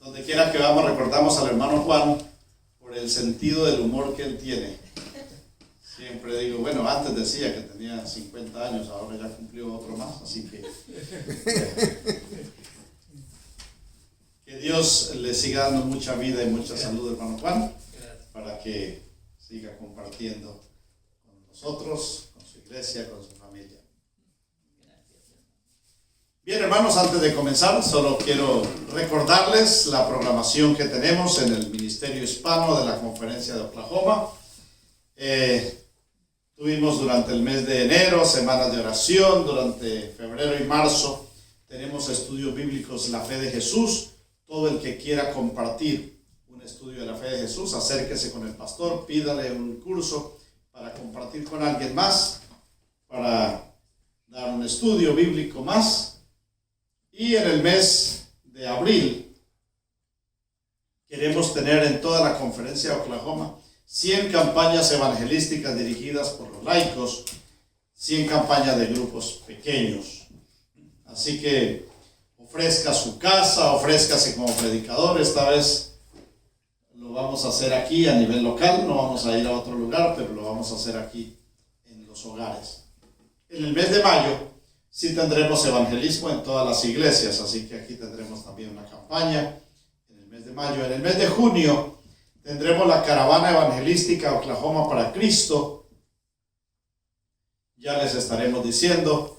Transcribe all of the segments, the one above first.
Donde quiera que vamos recordamos al hermano Juan por el sentido del humor que él tiene. Siempre digo, bueno, antes decía que tenía 50 años, ahora ya cumplió otro más, así que Dios le siga dando mucha vida y mucha salud, hermano Juan, para que siga compartiendo con nosotros, con su iglesia, con su familia. Bien, hermanos, antes de comenzar, solo quiero recordarles la programación que tenemos en el Ministerio Hispano de la Conferencia de Oklahoma. Tuvimos durante el mes de enero semanas de oración, durante febrero y marzo tenemos estudios bíblicos La Fe de Jesús. Todo el que quiera compartir un estudio de la fe de Jesús, acérquese con el pastor, pídale un curso para compartir con alguien más, para dar un estudio bíblico más. Y en el mes de abril queremos tener en toda la conferencia de Oklahoma 100 campañas evangelísticas dirigidas por los laicos, 100 campañas de grupos pequeños. Así que ofrezca su casa, ofrézcase como predicador. Esta vez lo vamos a hacer aquí a nivel local, no vamos a ir a otro lugar, pero lo vamos a hacer aquí en los hogares. En el mes de mayo sí tendremos evangelismo en todas las iglesias, así que aquí tendremos también una campaña en el mes de mayo. En el mes de junio tendremos la caravana evangelística Oklahoma para Cristo. Ya les estaremos diciendo.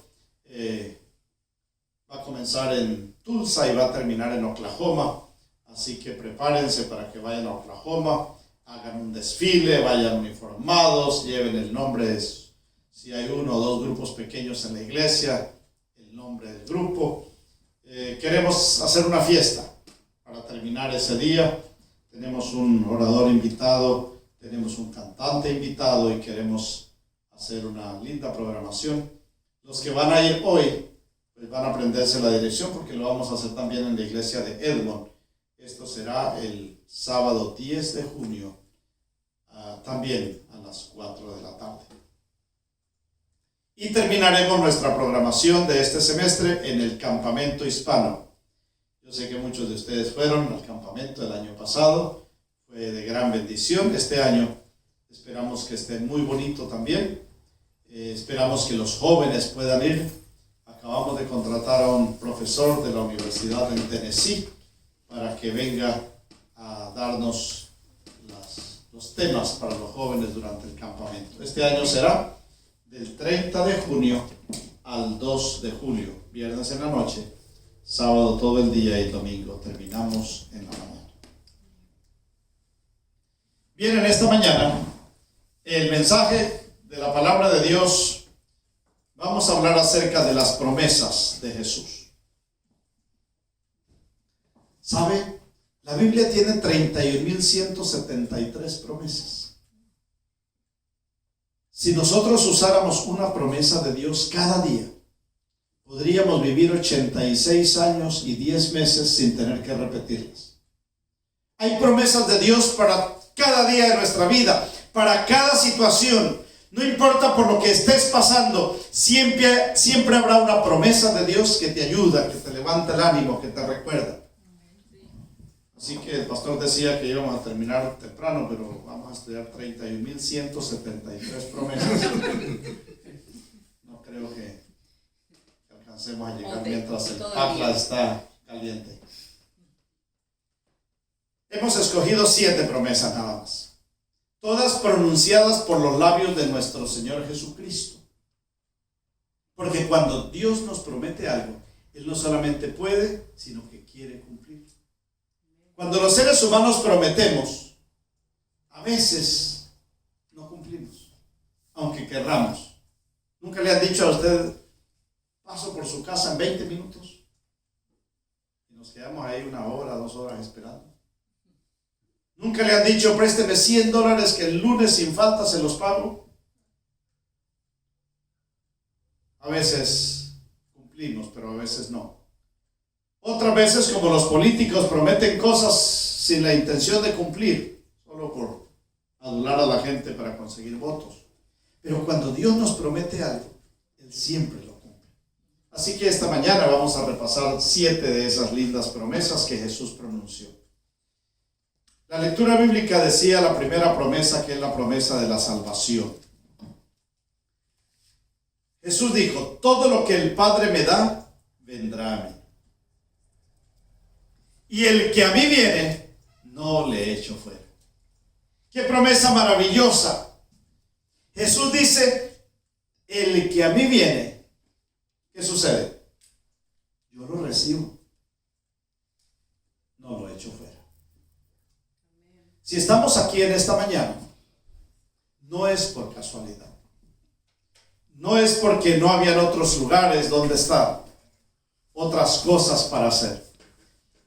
Va a comenzar en Tulsa y va a terminar en Oklahoma, así que prepárense para que vayan a Oklahoma, hagan un desfile, vayan uniformados, lleven el nombre, si hay uno o dos grupos pequeños en la iglesia, el nombre del grupo. Queremos hacer una fiesta para terminar ese día. Tenemos un orador invitado, tenemos un cantante invitado y queremos hacer una linda programación. Los que van a ir hoy pues van a aprenderse la dirección porque lo vamos a hacer también en la iglesia de Edmond. Esto será el sábado 10 de junio, también a las 4 de la tarde. Y terminaremos nuestra programación de este semestre en el campamento hispano. Yo sé que muchos de ustedes fueron al campamento el año pasado, fue de gran bendición. Este año esperamos que esté muy bonito también. Esperamos que los jóvenes puedan ir. Acabamos de contratar a un profesor de la Universidad en Tennessee para que venga a darnos los temas para los jóvenes durante el campamento. Este año será del 30 de junio al 2 de julio, viernes en la noche, sábado todo el día y domingo terminamos en la mañana. Bien, en esta mañana el mensaje de la palabra de Dios. Vamos a hablar acerca de las promesas de Jesús. ¿Sabe? La Biblia tiene 31,173 promesas. Si nosotros usáramos una promesa de Dios cada día, podríamos vivir 86 años y 10 meses sin tener que repetirlas. Hay promesas de Dios para cada día de nuestra vida, para cada situación. No importa por lo que estés pasando, siempre habrá una promesa de Dios que te ayuda, que te levanta el ánimo, que te recuerda. Así que el pastor decía que íbamos a terminar temprano, pero vamos a estudiar 31,173 promesas. No creo que alcancemos a llegar mientras el Atlas está caliente. Hemos escogido 7 promesas nada más. Todas pronunciadas por los labios de nuestro Señor Jesucristo. Porque cuando Dios nos promete algo, Él no solamente puede, sino que quiere cumplir. Cuando los seres humanos prometemos, a veces no cumplimos, aunque querramos. ¿Nunca le han dicho a usted, paso por su casa en 20 minutos? Y nos quedamos ahí 1 hora, 2 horas esperando. ¿Nunca le han dicho, présteme $100 que el lunes sin falta se los pago? A veces cumplimos, pero a veces no. Otras veces, como los políticos, prometen cosas sin la intención de cumplir, solo por adular a la gente para conseguir votos. Pero cuando Dios nos promete algo, Él siempre lo cumple. Así que esta mañana vamos a repasar 7 de esas lindas promesas que Jesús pronunció. La lectura bíblica decía la primera promesa, que es la promesa de la salvación. Jesús dijo: todo lo que el Padre me da, vendrá a mí. Y el que a mí viene, no le echo fuera. ¡Qué promesa maravillosa! Jesús dice: el que a mí viene, ¿qué sucede? Yo lo recibo. No lo echo fuera. Si estamos aquí en esta mañana, no es por casualidad. No es porque no habían otros lugares donde estar, otras cosas para hacer.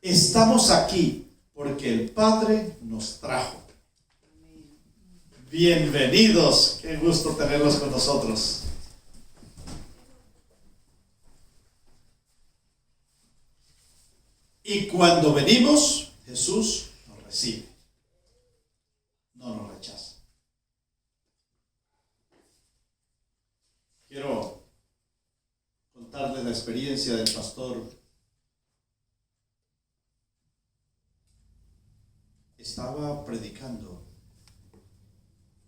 Estamos aquí porque el Padre nos trajo. Bienvenidos, qué gusto tenerlos con nosotros. Y cuando venimos, Jesús nos recibe, no nos rechaza. Quiero contarles la experiencia del pastor. Estaba predicando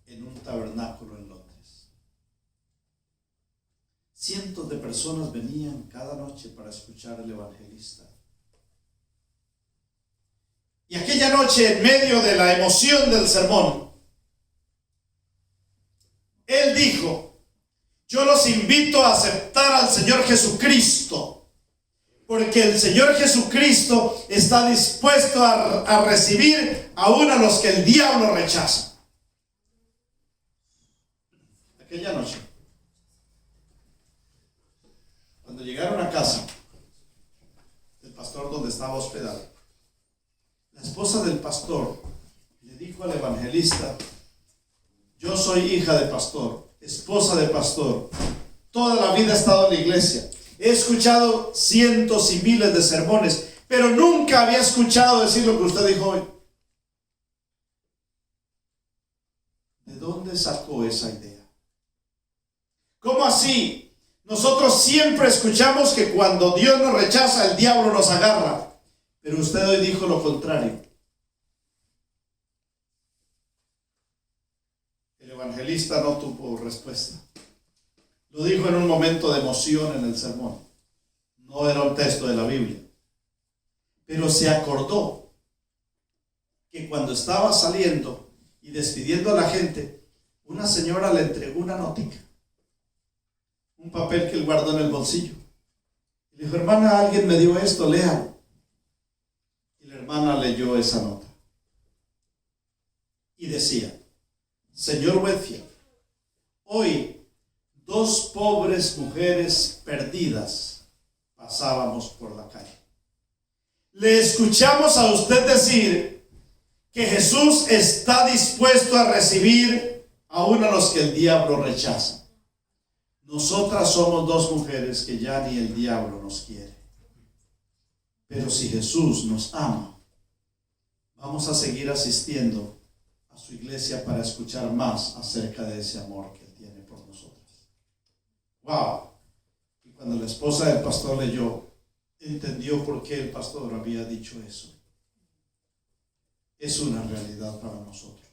en un tabernáculo en Londres. Cientos de personas venían cada noche para escuchar al evangelista. Y aquella noche, en medio de la emoción del sermón, él dijo: yo los invito a aceptar al Señor Jesucristo, porque el Señor Jesucristo está dispuesto a recibir aún a los que el diablo rechaza. Aquella noche, cuando llegaron a casa del pastor donde estaba hospedado, la esposa del pastor le dijo al evangelista: yo soy hija de pastor, esposa de pastor, toda la vida he estado en la iglesia, he escuchado cientos y miles de sermones, pero nunca había escuchado decir lo que usted dijo hoy. ¿De dónde sacó esa idea? ¿Cómo así? Nosotros siempre escuchamos que cuando Dios nos rechaza, el diablo nos agarra. Pero usted hoy dijo lo contrario. El evangelista no tuvo respuesta. Lo dijo en un momento de emoción en el sermón. No era un texto de la Biblia. Pero se acordó que cuando estaba saliendo y despidiendo a la gente, una señora le entregó una notica, un papel que él guardó en el bolsillo. Y le dijo: hermana, alguien me dio esto, léalo. Y la hermana leyó esa nota. Y decía: señor Whitfield, hoy 2 pobres mujeres perdidas pasábamos por la calle. Le escuchamos a usted decir que Jesús está dispuesto a recibir aún a los que el diablo rechaza. Nosotras somos 2 mujeres que ya ni el diablo nos quiere. Pero si Jesús nos ama, vamos a seguir asistiendo a su iglesia para escuchar más acerca de ese amor que Él tiene por nosotros. ¡Wow! Y cuando la esposa del pastor leyó, entendió por qué el pastor había dicho eso. Es una realidad para nosotros.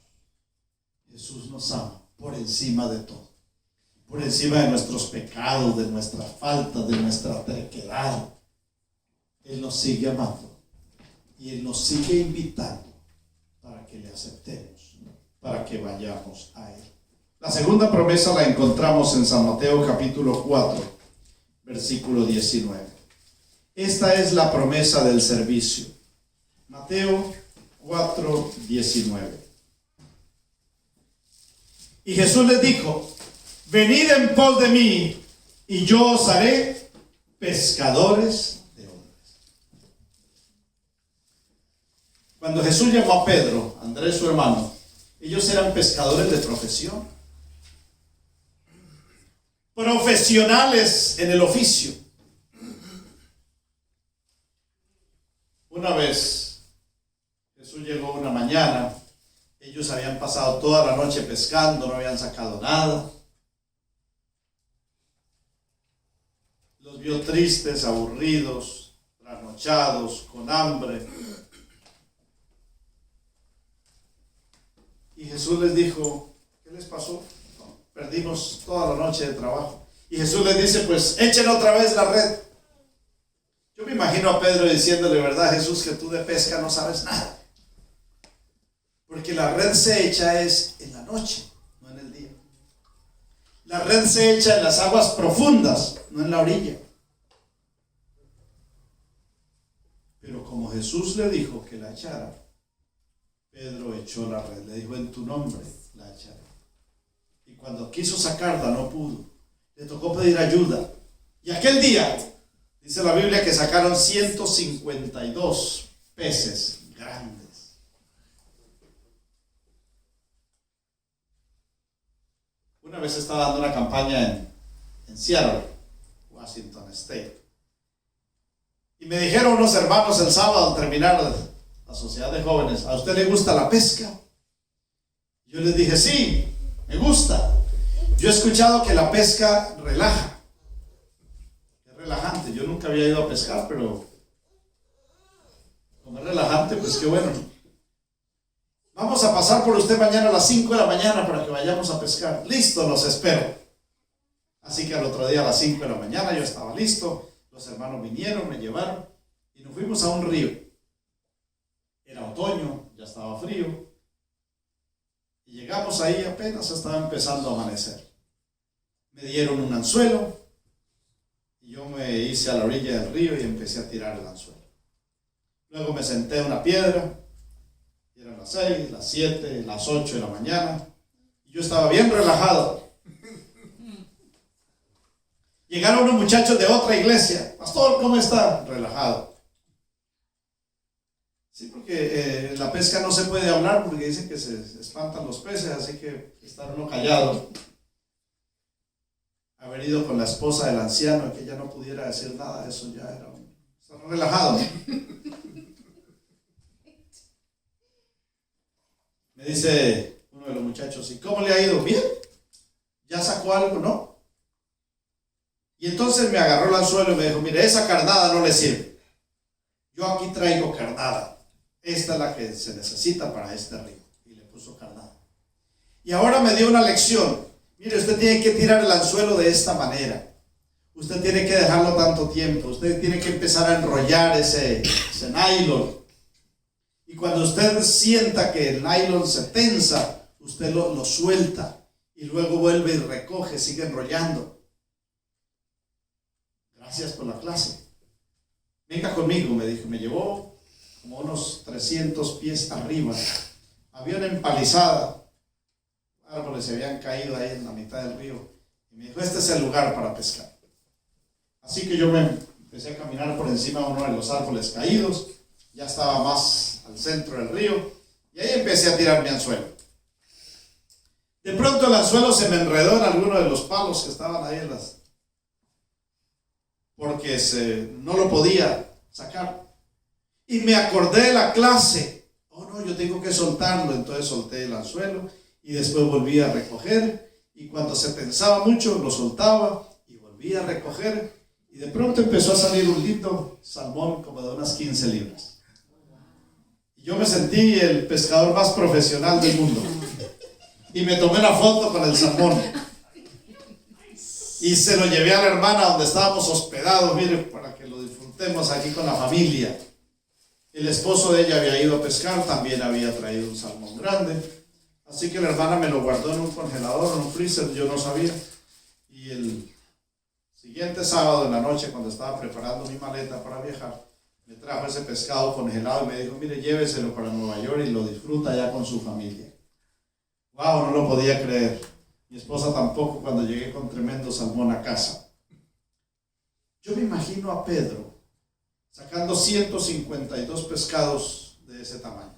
Jesús nos ama por encima de todo. Por encima de nuestros pecados, de nuestra falta, de nuestra terquedad. Él nos sigue amando y Él nos sigue invitando para que le aceptemos, para que vayamos a Él. La segunda promesa la encontramos en San Mateo capítulo 4, versículo 19. Esta es la promesa del servicio. Mateo 4, 19. Y Jesús les dijo: venid en pos de mí y yo os haré pescadores de hombres. Cuando Jesús llamó a Pedro, Andrés su hermano, ellos eran pescadores de profesión, profesionales en el oficio. Una vez Jesús llegó una mañana, ellos habían pasado toda la noche pescando, no habían sacado nada. Los vio tristes, aburridos, trasnochados, con hambre. Y Jesús les dijo, ¿qué les pasó? No, perdimos toda la noche de trabajo. Y Jesús les dice, pues echen otra vez la red. Yo me imagino a Pedro diciéndole, ¿verdad, Jesús, que tú de pesca no sabes nada? Porque la red se echa es en la noche, no en el día. La red se echa en las aguas profundas, no en la orilla. Pero como Jesús le dijo que la echara, Pedro echó la red. Le dijo, en tu nombre la echaré. Y cuando quiso sacarla, no pudo. Le tocó pedir ayuda. Y aquel día, dice la Biblia, que sacaron 152 peces grandes. Una vez estaba dando una campaña en Seattle, Washington State. Y me dijeron unos hermanos el sábado al terminar la sociedad de jóvenes, ¿a usted le gusta la pesca? Yo les dije, sí, me gusta. Yo he escuchado que la pesca relaja. Es relajante. Yo nunca había ido a pescar, pero como es relajante, pues qué bueno. Vamos a pasar por usted mañana a las 5 de la mañana para que vayamos a pescar. Listo, los espero. Así que al otro día a las 5 de la mañana yo estaba listo. Los hermanos vinieron, me llevaron y nos fuimos a un río. Era otoño, ya estaba frío. Y llegamos ahí, apenas estaba empezando a amanecer. Me dieron un anzuelo y yo me hice a la orilla del río y empecé a tirar el anzuelo. Luego me senté en una piedra. Y eran las 6, las 7, las 8 de la mañana. Y yo estaba bien relajado. Llegaron unos muchachos de otra iglesia. Pastor, ¿cómo está? Relajado. Sí, porque en la pesca no se puede hablar porque dicen que se espantan los peces, así que estar uno callado. Haber ido con la esposa del anciano y que ella no pudiera decir nada, eso ya era estar relajado. Me dice uno de los muchachos, ¿y cómo le ha ido? Bien. ¿Ya sacó algo? No. Y entonces me agarró el anzuelo y me dijo, mire, esa carnada no le sirve. Yo aquí traigo carnada. Esta es la que se necesita para este río. Y le puso carnada. Y ahora me dio una lección. Mire, usted tiene que tirar el anzuelo de esta manera. Usted tiene que dejarlo tanto tiempo. Usted tiene que empezar a enrollar ese nylon. Y cuando usted sienta que el nylon se tensa, usted lo suelta. Y luego vuelve y recoge, sigue enrollando. Gracias por la clase. Venga conmigo, me dijo. Me llevó como unos 300 pies arriba. Había una empalizada. Árboles se habían caído ahí en la mitad del río. Y me dijo, este es el lugar para pescar. Así que yo me empecé a caminar por encima de uno de los árboles caídos. Ya estaba más al centro del río. Y ahí empecé a tirar mi anzuelo. De pronto el anzuelo se me enredó en alguno de los palos que estaban ahí porque no lo podía sacar. Y me acordé de la clase. Oh no, yo tengo que soltarlo. Entonces solté el anzuelo y después volví a recoger. Y cuando se tensaba mucho, lo soltaba y volví a recoger. Y de pronto empezó a salir un lindo salmón como de unas 15 libras. Y yo me sentí el pescador más profesional del mundo. Y me tomé una foto con el salmón. Y se lo llevé a la hermana donde estábamos hospedados, mire, para que lo disfrutemos aquí con la familia. El esposo de ella había ido a pescar, también había traído un salmón grande. Así que la hermana me lo guardó en un congelador, en un freezer, yo no sabía. Y el siguiente sábado en la noche, cuando estaba preparando mi maleta para viajar, me trajo ese pescado congelado y me dijo, mire, lléveselo para Nueva York y lo disfruta ya con su familia. Wow, no lo podía creer. Mi esposa tampoco cuando llegué con tremendo salmón a casa. Yo me imagino a Pedro sacando 152 pescados de ese tamaño.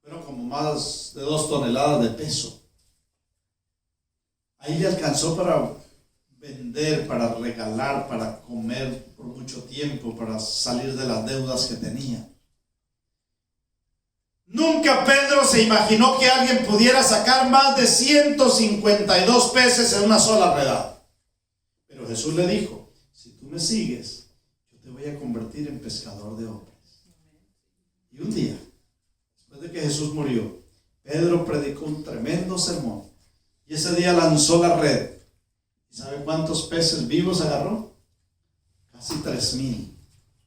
Fueron como más de 2 toneladas de peso. Ahí le alcanzó para vender, para regalar, para comer por mucho tiempo, para salir de las deudas que tenía. Nunca Pedro se imaginó que alguien pudiera sacar más de 152 peces en una sola redada. Jesús le dijo: si tú me sigues, yo te voy a convertir en pescador de hombres. Y un día, después de que Jesús murió, Pedro predicó un tremendo sermón. Y ese día lanzó la red. ¿Y sabe cuántos peces vivos agarró? Casi 3,000.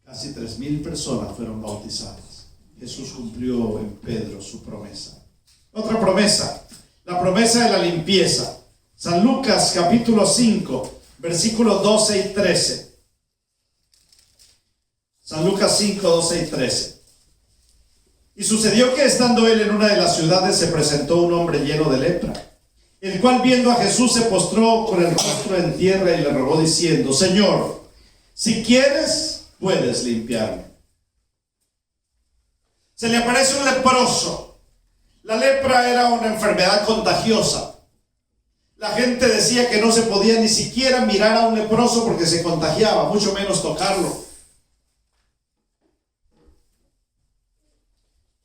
Casi 3,000 personas fueron bautizadas. Jesús cumplió en Pedro su promesa. Otra promesa, la promesa de la limpieza. San Lucas capítulo 5, versículos 12 y 13. San Lucas 5, 12 y 13. Y sucedió que estando él en una de las ciudades se presentó un hombre lleno de lepra, el cual viendo a Jesús se postró con el rostro en tierra y le rogó diciendo: Señor, si quieres, puedes limpiarme. Se le aparece un leproso. La lepra era una enfermedad contagiosa. La gente decía que no se podía ni siquiera mirar a un leproso porque se contagiaba, mucho menos tocarlo.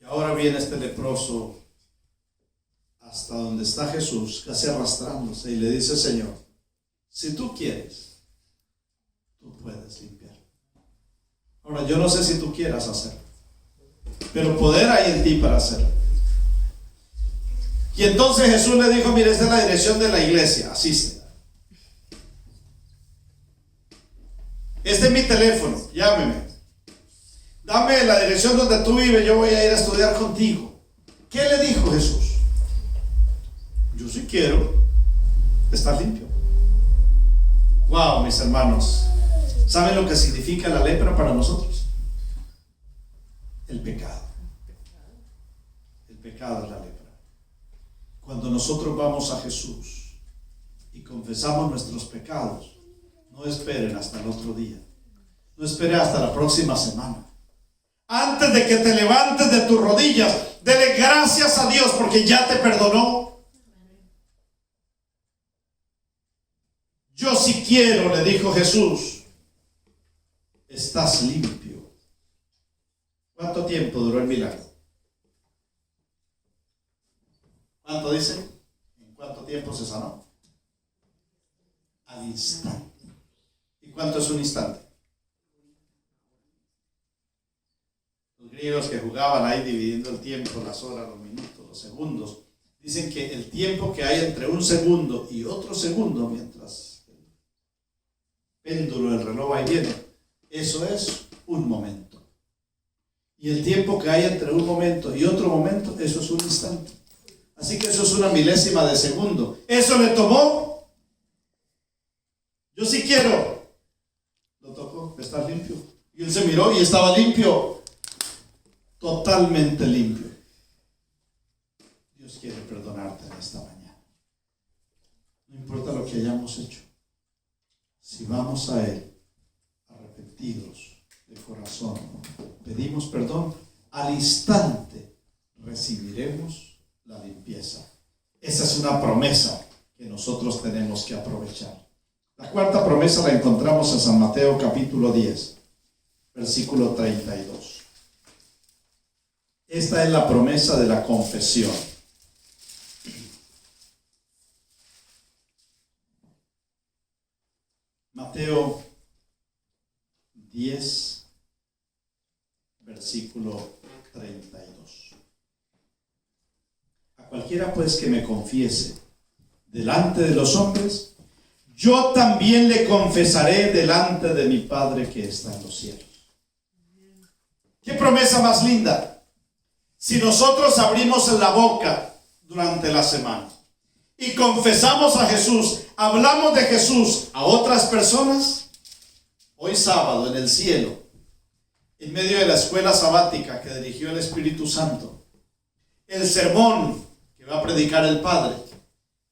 Y ahora viene este leproso hasta donde está Jesús, casi arrastrándose, y le dice: Señor, si tú quieres, tú puedes limpiar. Ahora, yo no sé si tú quieras hacerlo, pero poder hay en ti para hacerlo. Y entonces Jesús le dijo: mire, esta es la dirección de la iglesia, asiste. Este es mi teléfono, llámeme. Dame la dirección donde tú vives, yo voy a ir a estudiar contigo. ¿Qué le dijo Jesús? Yo sí quiero estar limpio. Wow, mis hermanos, ¿saben lo que significa la lepra para nosotros? El pecado. El pecado es la lepra. Cuando nosotros vamos a Jesús y confesamos nuestros pecados, no esperen hasta el otro día. No esperen hasta la próxima semana. Antes de que te levantes de tus rodillas, dele gracias a Dios porque ya te perdonó. Yo sí quiero, le dijo Jesús. Estás limpio. ¿Cuánto tiempo duró el milagro? ¿Cuánto dice? ¿En cuánto tiempo se sanó? Al instante. ¿Y cuánto es un instante? Los griegos que jugaban ahí dividiendo el tiempo, las horas, los minutos, los segundos, dicen que el tiempo que hay entre un segundo y otro segundo, mientras el péndulo del reloj va y viene, eso es un momento. Y el tiempo que hay entre un momento y otro momento, eso es un instante. Así que eso es una milésima de segundo. Eso le tomó. Yo sí quiero. Lo tocó, está limpio. Y él se miró y estaba limpio. Totalmente limpio. Dios quiere perdonarte en esta mañana. No importa lo que hayamos hecho. Si vamos a Él, arrepentidos de corazón, pedimos perdón, al instante recibiremos la limpieza. Esa es una promesa que nosotros tenemos que aprovechar. La cuarta promesa la encontramos en San Mateo capítulo 10, versículo 32. Esta es la promesa de la confesión. Mateo 10, versículo 32. A cualquiera pues que me confiese delante de los hombres, yo también le confesaré delante de mi Padre que está en los cielos. ¿Qué promesa más linda? Si nosotros abrimos la boca durante la semana y confesamos a Jesús, hablamos de Jesús a otras personas, hoy sábado en el cielo, en medio de la escuela sabática que dirigió el Espíritu Santo, el sermón que va a predicar el Padre,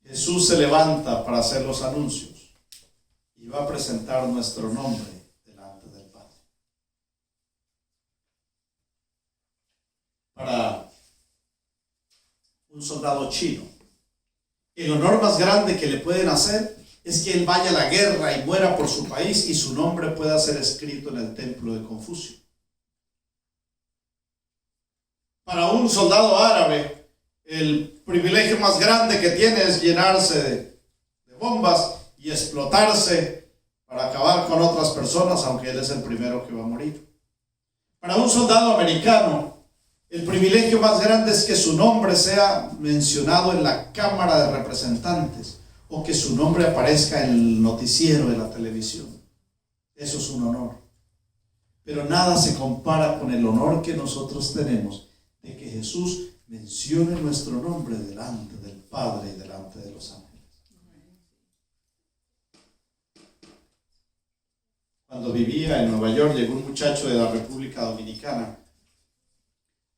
Jesús se levanta para hacer los anuncios y va a presentar nuestro nombre delante del Padre. Para un soldado chino, el honor más grande que le pueden hacer es que él vaya a la guerra y muera por su país y su nombre pueda ser escrito en el templo de Confucio. Para un soldado árabe, el privilegio más grande que tiene es llenarse de bombas y explotarse para acabar con otras personas, aunque él es el primero que va a morir. Para un soldado americano, el privilegio más grande es que su nombre sea mencionado en la Cámara de Representantes o que su nombre aparezca en el noticiero de la televisión. Eso es un honor. Pero nada se compara con el honor que nosotros tenemos de que Jesús mencione nuestro nombre delante del Padre y delante de los ángeles. Cuando vivía en Nueva York, llegó un muchacho de la República Dominicana.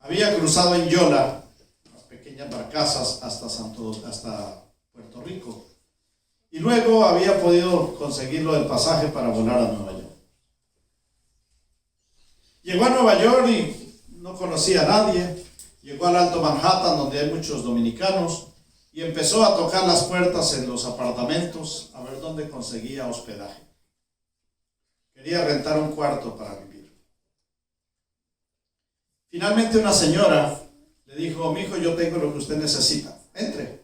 Había cruzado en Yola, las pequeñas barcazas, hasta Puerto Rico. Y luego había podido conseguirlo el pasaje para volar a Nueva York. Llegó a Nueva York y no conocía a nadie. Llegó al Alto Manhattan, donde hay muchos dominicanos, y empezó a tocar las puertas en los apartamentos a ver dónde conseguía hospedaje. Quería rentar un cuarto para vivir. Finalmente una señora le dijo: mijo, yo tengo lo que usted necesita, entre.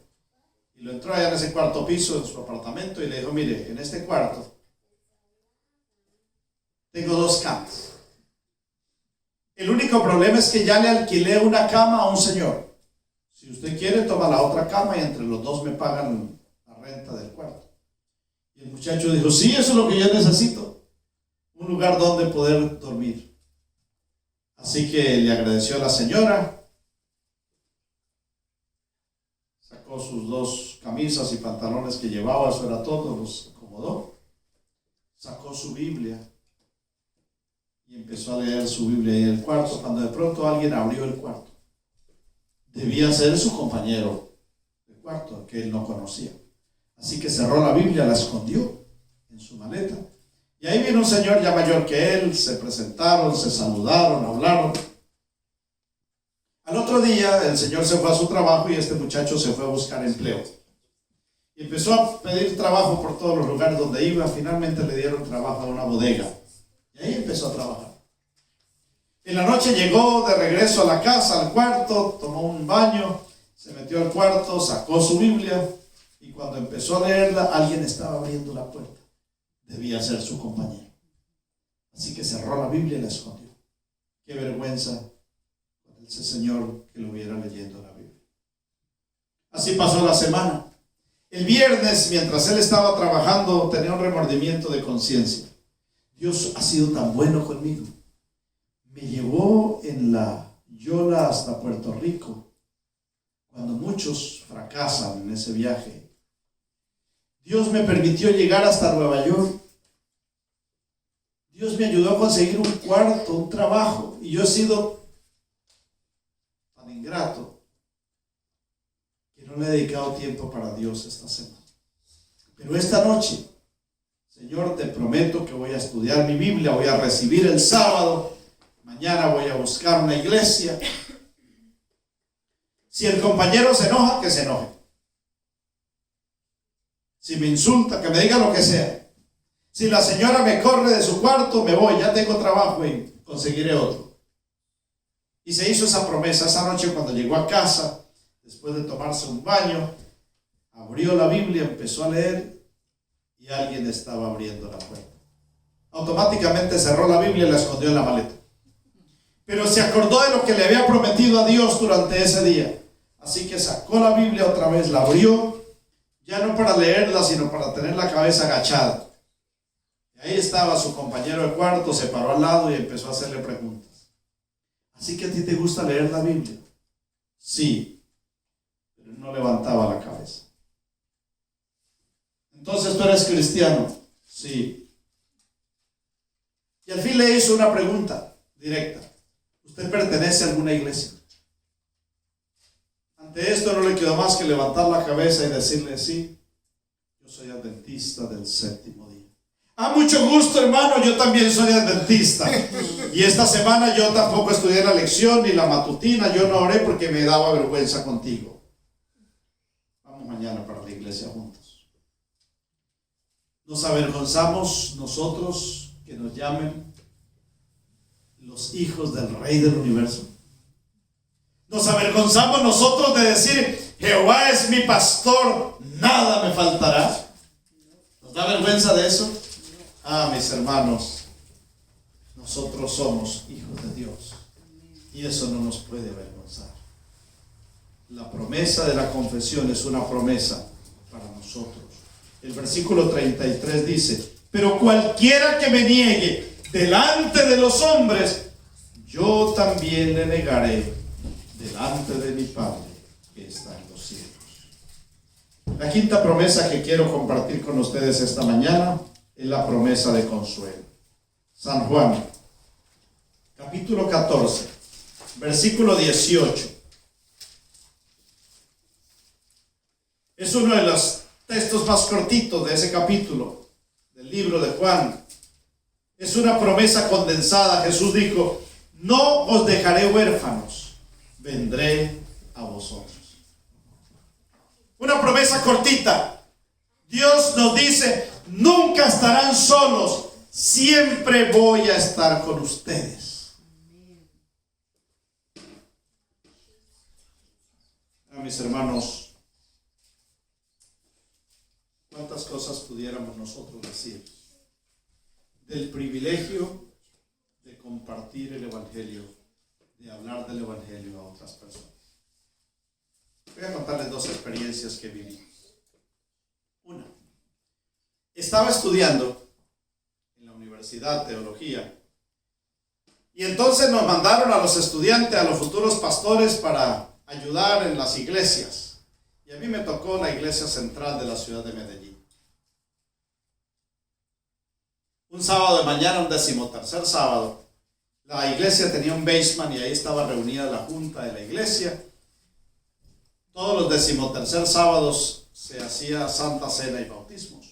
Y lo entró allá en ese cuarto piso en su apartamento y le dijo: mire, en este cuarto tengo 2 camas. El único problema es que ya le alquilé una cama a un señor. Si usted quiere, toma la otra cama y entre los 2 me pagan la renta del cuarto. Y el muchacho dijo: sí, eso es lo que yo necesito. Un lugar donde poder dormir. Así que le agradeció a la señora. Sacó sus 2 camisas y pantalones que llevaba, eso era todo, los acomodó. Sacó su Biblia y empezó a leer su Biblia en el cuarto, cuando de pronto alguien abrió el cuarto. Debía ser su compañero de cuarto, que él no conocía. Así que cerró la Biblia, la escondió en su maleta. Y ahí vino un señor ya mayor que él, se presentaron, se saludaron, hablaron. Al otro día el señor se fue a su trabajo y este muchacho se fue a buscar empleo. Y empezó a pedir trabajo por todos los lugares donde iba. Finalmente le dieron trabajo en una bodega. Y ahí empezó a trabajar. En la noche llegó de regreso a la casa, al cuarto, tomó un baño, se metió al cuarto, sacó su Biblia y cuando empezó a leerla, alguien estaba abriendo la puerta. Debía ser su compañero. Así que cerró la Biblia y la escondió. Qué vergüenza para ese señor que lo viera leyendo la Biblia. Así pasó la semana. El viernes, mientras él estaba trabajando, tenía un remordimiento de conciencia. Dios ha sido tan bueno conmigo. Me llevó en la Yola hasta Puerto Rico, cuando muchos fracasan en ese viaje. Dios me permitió llegar hasta Nueva York. Dios me ayudó a conseguir un cuarto, un trabajo, y yo he sido tan ingrato que no le he dedicado tiempo para Dios esta semana. Pero esta noche, Señor, te prometo que voy a estudiar mi Biblia, voy a recibir el sábado, mañana voy a buscar una iglesia. Si el compañero se enoja, que se enoje. Si me insulta, que me diga lo que sea. Si la señora me corre de su cuarto, me voy, ya tengo trabajo y conseguiré otro. Y se hizo esa promesa. Esa noche cuando llegó a casa, después de tomarse un baño, abrió la Biblia, empezó a leer y alguien estaba abriendo la puerta. Automáticamente cerró la Biblia y la escondió en la maleta. Pero se acordó de lo que le había prometido a Dios durante ese día. Así que sacó la Biblia otra vez, la abrió, ya no para leerla, sino para tener la cabeza agachada. Y ahí estaba su compañero de cuarto, se paró al lado y empezó a hacerle preguntas. ¿Así que a ti te gusta leer la Biblia? Sí, pero no levantaba la cabeza. Entonces, ¿tú eres cristiano? Sí. Y al fin le hizo una pregunta directa. ¿Usted pertenece a alguna iglesia? Ante esto no le quedó más que levantar la cabeza y decirle: sí, yo soy adventista del séptimo día. Ah, mucho gusto, hermano, yo también soy adventista. Y esta semana yo tampoco estudié la lección ni la matutina, yo no oré porque me daba vergüenza contigo. Vamos mañana para la iglesia juntos. Nos avergonzamos nosotros que nos llamen los hijos del Rey del Universo. Nos avergonzamos nosotros de decir: Jehová es mi pastor, nada me faltará. ¿Nos da vergüenza de eso? Mis hermanos, nosotros somos hijos de Dios y eso no nos puede avergonzar. La promesa de la confesión es una promesa para nosotros. El versículo 33 dice: pero cualquiera que me niegue delante de los hombres, yo también le negaré delante de mi Padre que está en los cielos. La quinta promesa que quiero compartir con ustedes esta mañana es la promesa de consuelo. San Juan, capítulo 14, versículo 18. Es uno de los textos más cortitos de ese capítulo del libro de Juan. Es una promesa condensada. Jesús dijo: no os dejaré huérfanos, vendré a vosotros. Una promesa cortita. Dios nos dice: nunca estarán solos, siempre voy a estar con ustedes. Mis hermanos, ¿cuántas cosas pudiéramos nosotros decir del privilegio de compartir el Evangelio, de hablar del Evangelio a otras personas? Voy a contarles dos experiencias que viví. Una, estaba estudiando en la universidad teología y entonces nos mandaron a los estudiantes, a los futuros pastores, para ayudar en las iglesias. Y a mí me tocó la iglesia central de la ciudad de Medellín. Un sábado de mañana, un 13º sábado, la iglesia tenía un basement y ahí estaba reunida la junta de la iglesia. Todos los 13º sábados se hacía Santa Cena y bautismos.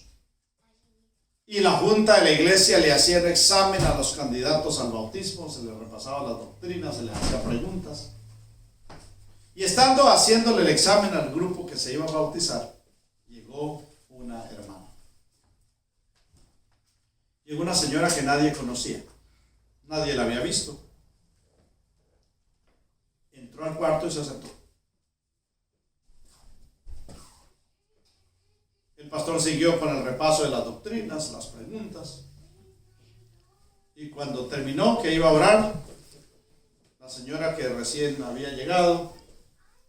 Y la junta de la iglesia le hacía el examen a los candidatos al bautismo, se les repasaba las doctrinas, se les hacía preguntas. Y estando haciéndole el examen al grupo que se iba a bautizar, llegó una hermana. Llegó una señora que nadie conocía, nadie la había visto. Entró al cuarto y se sentó. El pastor siguió con el repaso de las doctrinas, las preguntas. Y cuando terminó, que iba a orar, la señora que recién había llegado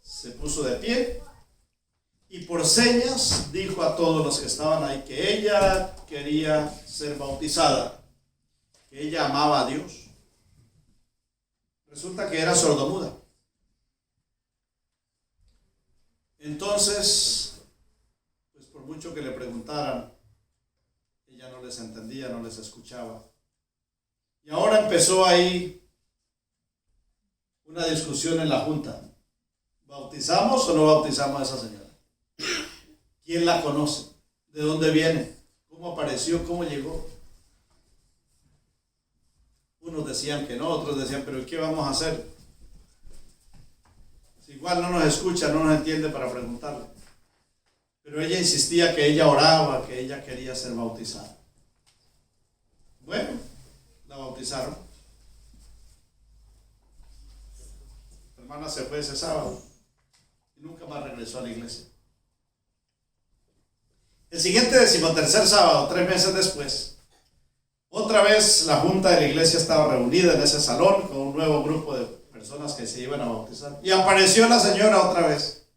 se puso de pie y por señas dijo a todos los que estaban ahí que ella quería ser bautizada, que ella amaba a Dios. Resulta que era sordomuda. Entonces, pues por mucho que le preguntaran, ella no les entendía, no les escuchaba. Y ahora empezó ahí una discusión en la junta. ¿Bautizamos o no bautizamos a esa señora? ¿Quién la conoce? ¿De dónde viene? ¿Cómo apareció? ¿Cómo llegó? Unos decían que no, otros decían, pero ¿qué vamos a hacer? Si igual no nos escucha, no nos entiende para preguntarle. Pero ella insistía que ella oraba, que ella quería ser bautizada. Bueno, la bautizaron. La hermana se fue ese sábado y nunca más regresó a la iglesia. El siguiente 13º sábado, 3 meses después, otra vez la junta de la iglesia estaba reunida en ese salón con un nuevo grupo de personas que se iban a bautizar. Y apareció la señora otra vez.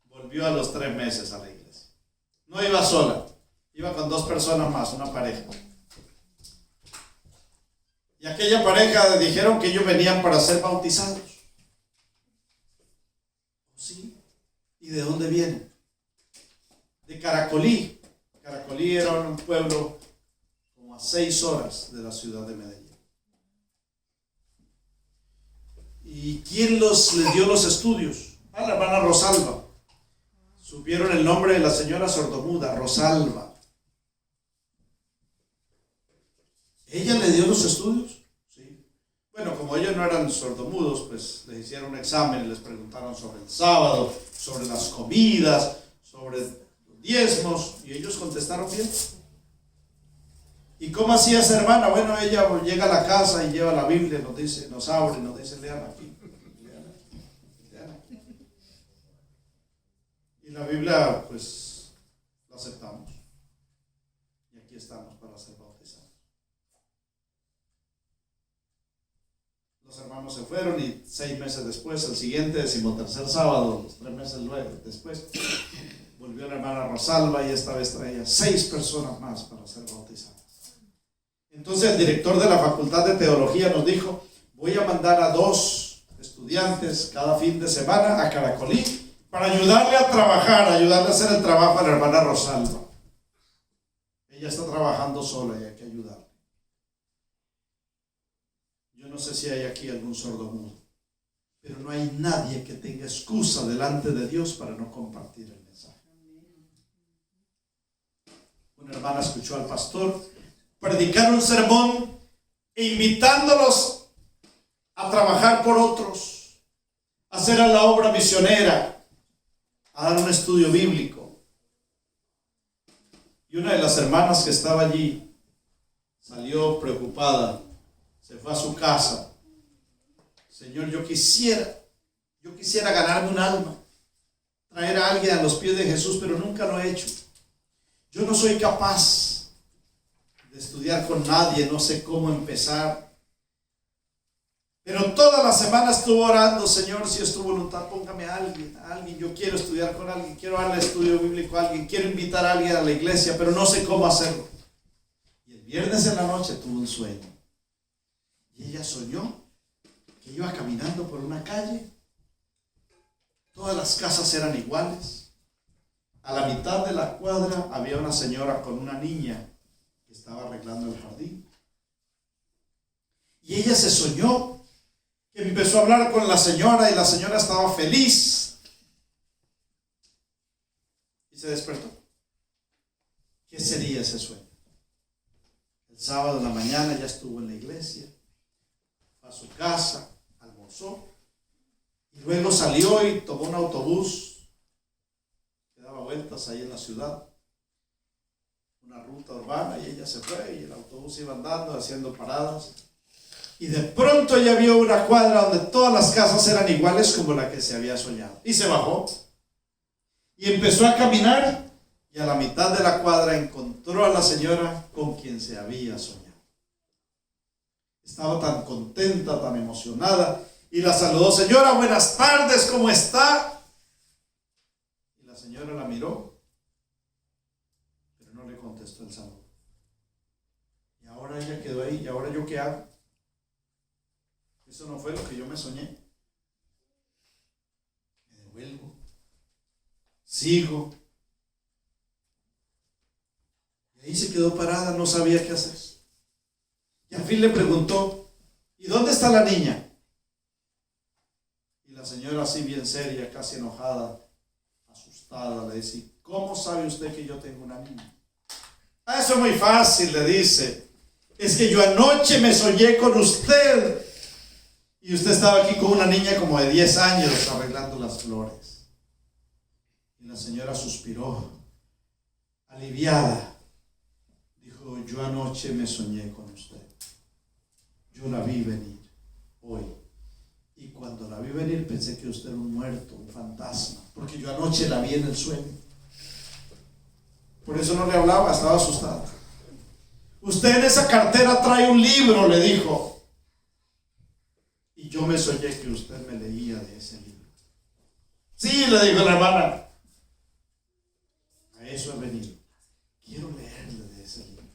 Volvió a los 3 meses a la iglesia. No iba sola, iba con 2 personas más, una pareja. Y aquella pareja dijeron que ellos venían para ser bautizados. ¿Sí? ¿Y de dónde vienen? De Caracolí. Caracolí era un pueblo como a 6 horas de la ciudad de Medellín. ¿Y quién les dio los estudios? La hermana Rosalba. Supieron el nombre de la señora sordomuda, Rosalba. ¿Ella le dio los estudios? Sí. Bueno, como ellos no eran sordomudos, pues les hicieron un examen y les preguntaron sobre el sábado, sobre las comidas, sobre los diezmos, y ellos contestaron bien. ¿Y cómo hacía esa hermana? Bueno, ella llega a la casa y lleva la Biblia, nos dice, nos abre, nos dice, lean aquí. Lean aquí. Y la Biblia, pues, la aceptamos. Y aquí estamos para ser bautizados. Los hermanos se fueron y 6 meses después, el siguiente 13º sábado, 3 meses luego, después, volvió la hermana Rosalba y esta vez traía 6 personas más para ser bautizadas. Entonces el director de la Facultad de Teología nos dijo: voy a mandar a 2 estudiantes cada fin de semana a Caracolí para ayudarle a trabajar, ayudarle a hacer el trabajo a la hermana Rosalba. Ella está trabajando sola y hay que ayudarle. Yo no sé si hay aquí algún sordomudo, pero no hay nadie que tenga excusa delante de Dios para no compartir el mensaje. Una hermana escuchó al pastor predicar un sermón e invitándolos a trabajar por otros, a hacer la obra misionera, a dar un estudio bíblico. Y una de las hermanas que estaba allí salió preocupada, se fue a su casa. Señor, yo quisiera ganarme un alma, traer a alguien a los pies de Jesús, pero nunca lo he hecho. Yo no soy capaz de estudiar con nadie, no sé cómo empezar. Pero toda la semana estuvo orando: Señor, si es tu voluntad, póngame a alguien. Yo quiero estudiar con alguien, quiero darle estudio bíblico a alguien, quiero invitar a alguien a la iglesia, pero no sé cómo hacerlo. Y el viernes en la noche tuvo un sueño. Y ella soñó que iba caminando por una calle. Todas las casas eran iguales. A la mitad de la cuadra había una señora con una niña que estaba arreglando el jardín. Y ella se soñó que empezó a hablar con la señora y la señora estaba feliz. Y se despertó. ¿Qué sería ese sueño? El sábado en la mañana ya estuvo en la iglesia, fue a su casa, almorzó y luego salió y tomó un autobús que daba vueltas ahí en la ciudad, una ruta urbana, y ella se fue y el autobús iba andando, haciendo paradas. Y de pronto ella vio una cuadra donde todas las casas eran iguales como la que se había soñado. Y se bajó y empezó a caminar, y a la mitad de la cuadra encontró a la señora con quien se había soñado. Estaba tan contenta, tan emocionada, y la saludó: señora, buenas tardes, ¿cómo está? Y la señora la miró, pero no le contestó el saludo. Y ahora ella quedó ahí: ¿y ahora yo qué hago? Eso no fue lo que yo me soñé. Me devuelvo, sigo. Y ahí se quedó parada, no sabía qué hacer. Y al fin le preguntó: ¿y dónde está la niña? Y la señora, así bien seria, casi enojada, asustada, le dice: ¿cómo sabe usted que yo tengo una niña? Eso es muy fácil, le dice. Es que yo anoche me soñé con usted. Y usted estaba aquí con una niña como de 10 años arreglando las flores. Y la señora suspiró, aliviada. Dijo: yo anoche me soñé con usted. Yo la vi venir hoy. Y cuando la vi venir pensé que usted era un muerto, un fantasma, porque yo anoche la vi en el sueño. Por eso no le hablaba, estaba asustada. Usted en esa cartera trae un libro, le dijo. Y yo me soñé que usted me leía de ese libro. Sí, le dijo la hermana. A eso he venido. Quiero leerle de ese libro.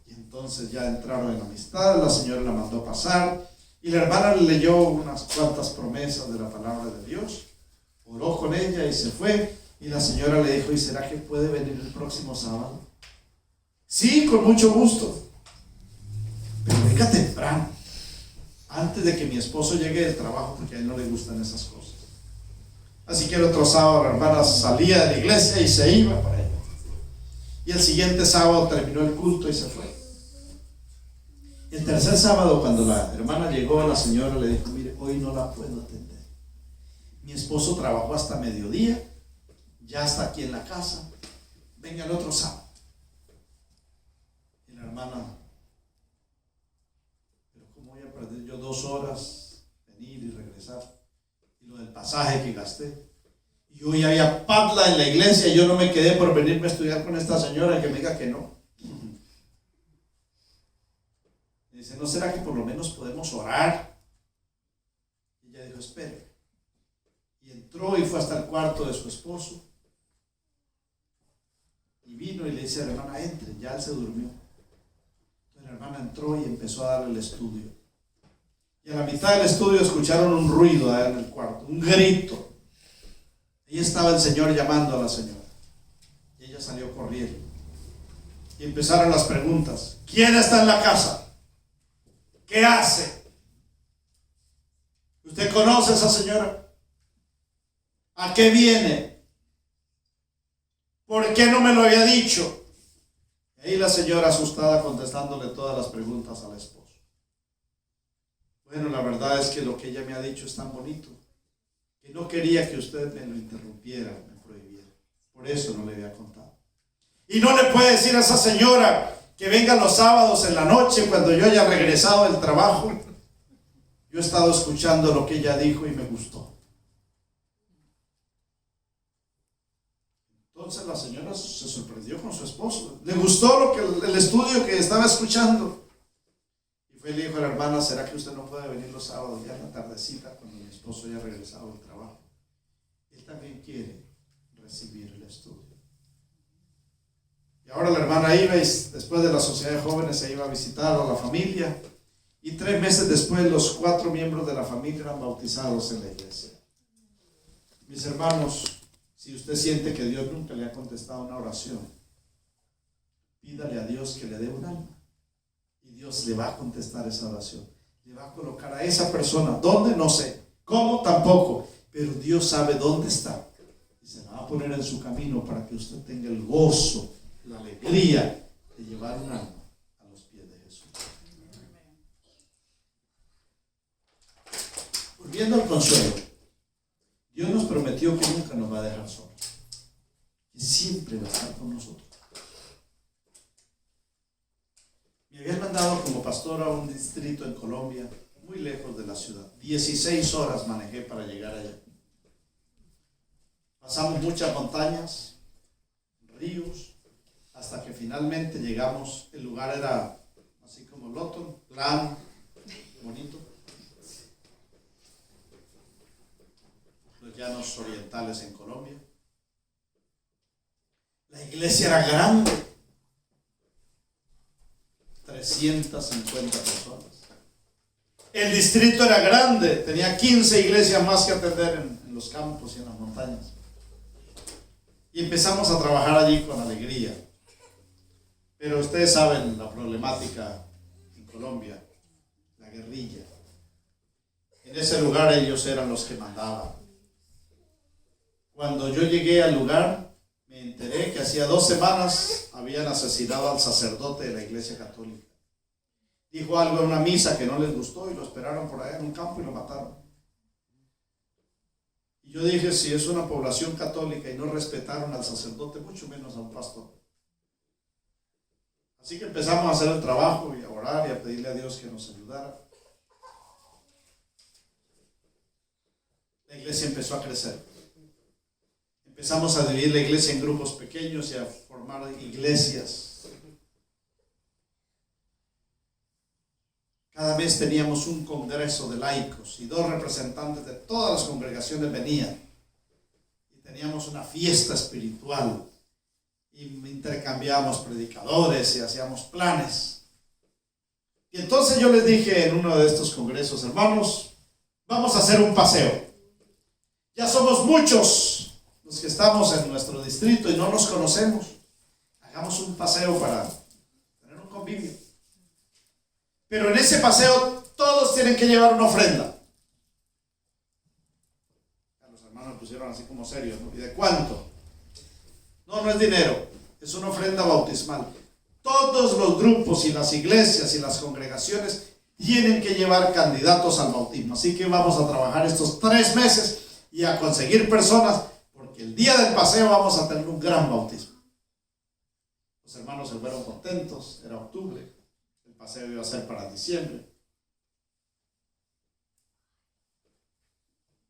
Y entonces ya entraron en amistad. La señora la mandó pasar. Y la hermana le leyó unas cuantas promesas de la palabra de Dios. Oró con ella y se fue. Y la señora le dijo: ¿y será que puede venir el próximo sábado? Sí, con mucho gusto. Pero venga temprano, antes de que mi esposo llegue del trabajo, porque a él no le gustan esas cosas. Así que el otro sábado la hermana salía de la iglesia y se iba para allá. Y el siguiente sábado terminó el culto y se fue. El tercer sábado, cuando la hermana llegó, la señora le dijo: mire, hoy no la puedo atender. Mi esposo trabajó hasta mediodía, ya está aquí en la casa. Venga el otro sábado. Y la hermana: voy a perder yo 2 horas, venir y regresar, y lo del pasaje que gasté, Y hoy había padla en la iglesia y yo no me quedé por venirme a estudiar con esta señora y que me diga que no. Y dice, ¿no será que por lo menos podemos orar? Y ella dijo, espere. Y entró y fue hasta el cuarto de su esposo. Y vino y le dice a la hermana, entre, ya él se durmió. Entonces la hermana entró y empezó a darle el estudio. Y a la mitad del estudio escucharon un ruido allá en el cuarto, un grito. Ahí estaba el Señor llamando a la señora. Y ella salió corriendo. Y empezaron las preguntas. ¿Quién está en la casa? ¿Qué hace? ¿Usted conoce a esa señora? ¿A qué viene? ¿Por qué no me lo había dicho? Y ahí la señora asustada contestándole todas las preguntas al esposo. Bueno, la verdad es que lo que ella me ha dicho es tan bonito que no quería que usted me lo interrumpiera, me prohibiera. Por eso no le había contado. Y no le puede decir a esa señora que venga los sábados en la noche cuando yo haya regresado del trabajo. Yo he estado escuchando lo que ella dijo y me gustó. Entonces la señora se sorprendió con su esposo. Le gustó el estudio que estaba escuchando. Y fue y le dijo a la hermana, ¿será que usted no puede venir los sábados ya en la tardecita cuando mi esposo haya regresado del trabajo? Él también quiere recibir el estudio. Y ahora la hermana iba y después de la sociedad de jóvenes se iba a visitar a la familia. Y 3 meses después los 4 miembros de la familia eran bautizados en la iglesia. Mis hermanos, si usted siente que Dios nunca le ha contestado una oración, pídale a Dios que le dé un alma. Y Dios le va a contestar esa oración. Le va a colocar a esa persona. ¿Dónde? No sé. ¿Cómo? Tampoco. Pero Dios sabe dónde está. Y se la va a poner en su camino para que usted tenga el gozo, la alegría de llevar un alma a los pies de Jesús. Volviendo al consuelo. Dios nos prometió que nunca nos va a dejar solos. Que siempre va a estar con nosotros. Me habían mandado como pastor a un distrito en Colombia, muy lejos de la ciudad. 16 horas manejé para llegar allá. Pasamos muchas montañas, ríos, hasta que finalmente llegamos. El lugar era así como Lotón, plano, bonito. Los llanos orientales en Colombia. La iglesia era grande. 350 personas. El distrito era grande, tenía 15 iglesias más que atender en los campos y en las montañas. Y empezamos a trabajar allí con alegría. Pero ustedes saben la problemática en Colombia, la guerrilla. En ese lugar ellos eran los que mandaban. Cuando yo llegué al lugar, me enteré que hacía 2 semanas habían asesinado al sacerdote de la iglesia católica. Dijo algo en una misa que no les gustó y lo esperaron por allá en un campo y lo mataron. Y yo dije, si es una población católica y no respetaron al sacerdote, mucho menos a un pastor. Así que empezamos a hacer el trabajo y a orar y a pedirle a Dios que nos ayudara. La iglesia empezó a crecer. Empezamos a dividir la iglesia en grupos pequeños y a formar iglesias. Cada mes teníamos un congreso de laicos y 2 representantes de todas las congregaciones venían. Y teníamos una fiesta espiritual. Y intercambiábamos predicadores y hacíamos planes. Y entonces yo les dije en uno de estos congresos, hermanos, vamos a hacer un paseo. Ya somos muchos los que estamos en nuestro distrito y no nos conocemos. Hagamos un paseo para tener un convivio. Pero en ese paseo todos tienen que llevar una ofrenda. Los hermanos me pusieron así como serios, ¿no? ¿Y de cuánto? No, no es dinero, es una ofrenda bautismal. Todos los grupos y las iglesias y las congregaciones tienen que llevar candidatos al bautismo. Así que vamos a trabajar estos 3 meses y a conseguir personas, porque el día del paseo vamos a tener un gran bautismo. Los hermanos se fueron contentos, era octubre, el paseo iba a ser para diciembre.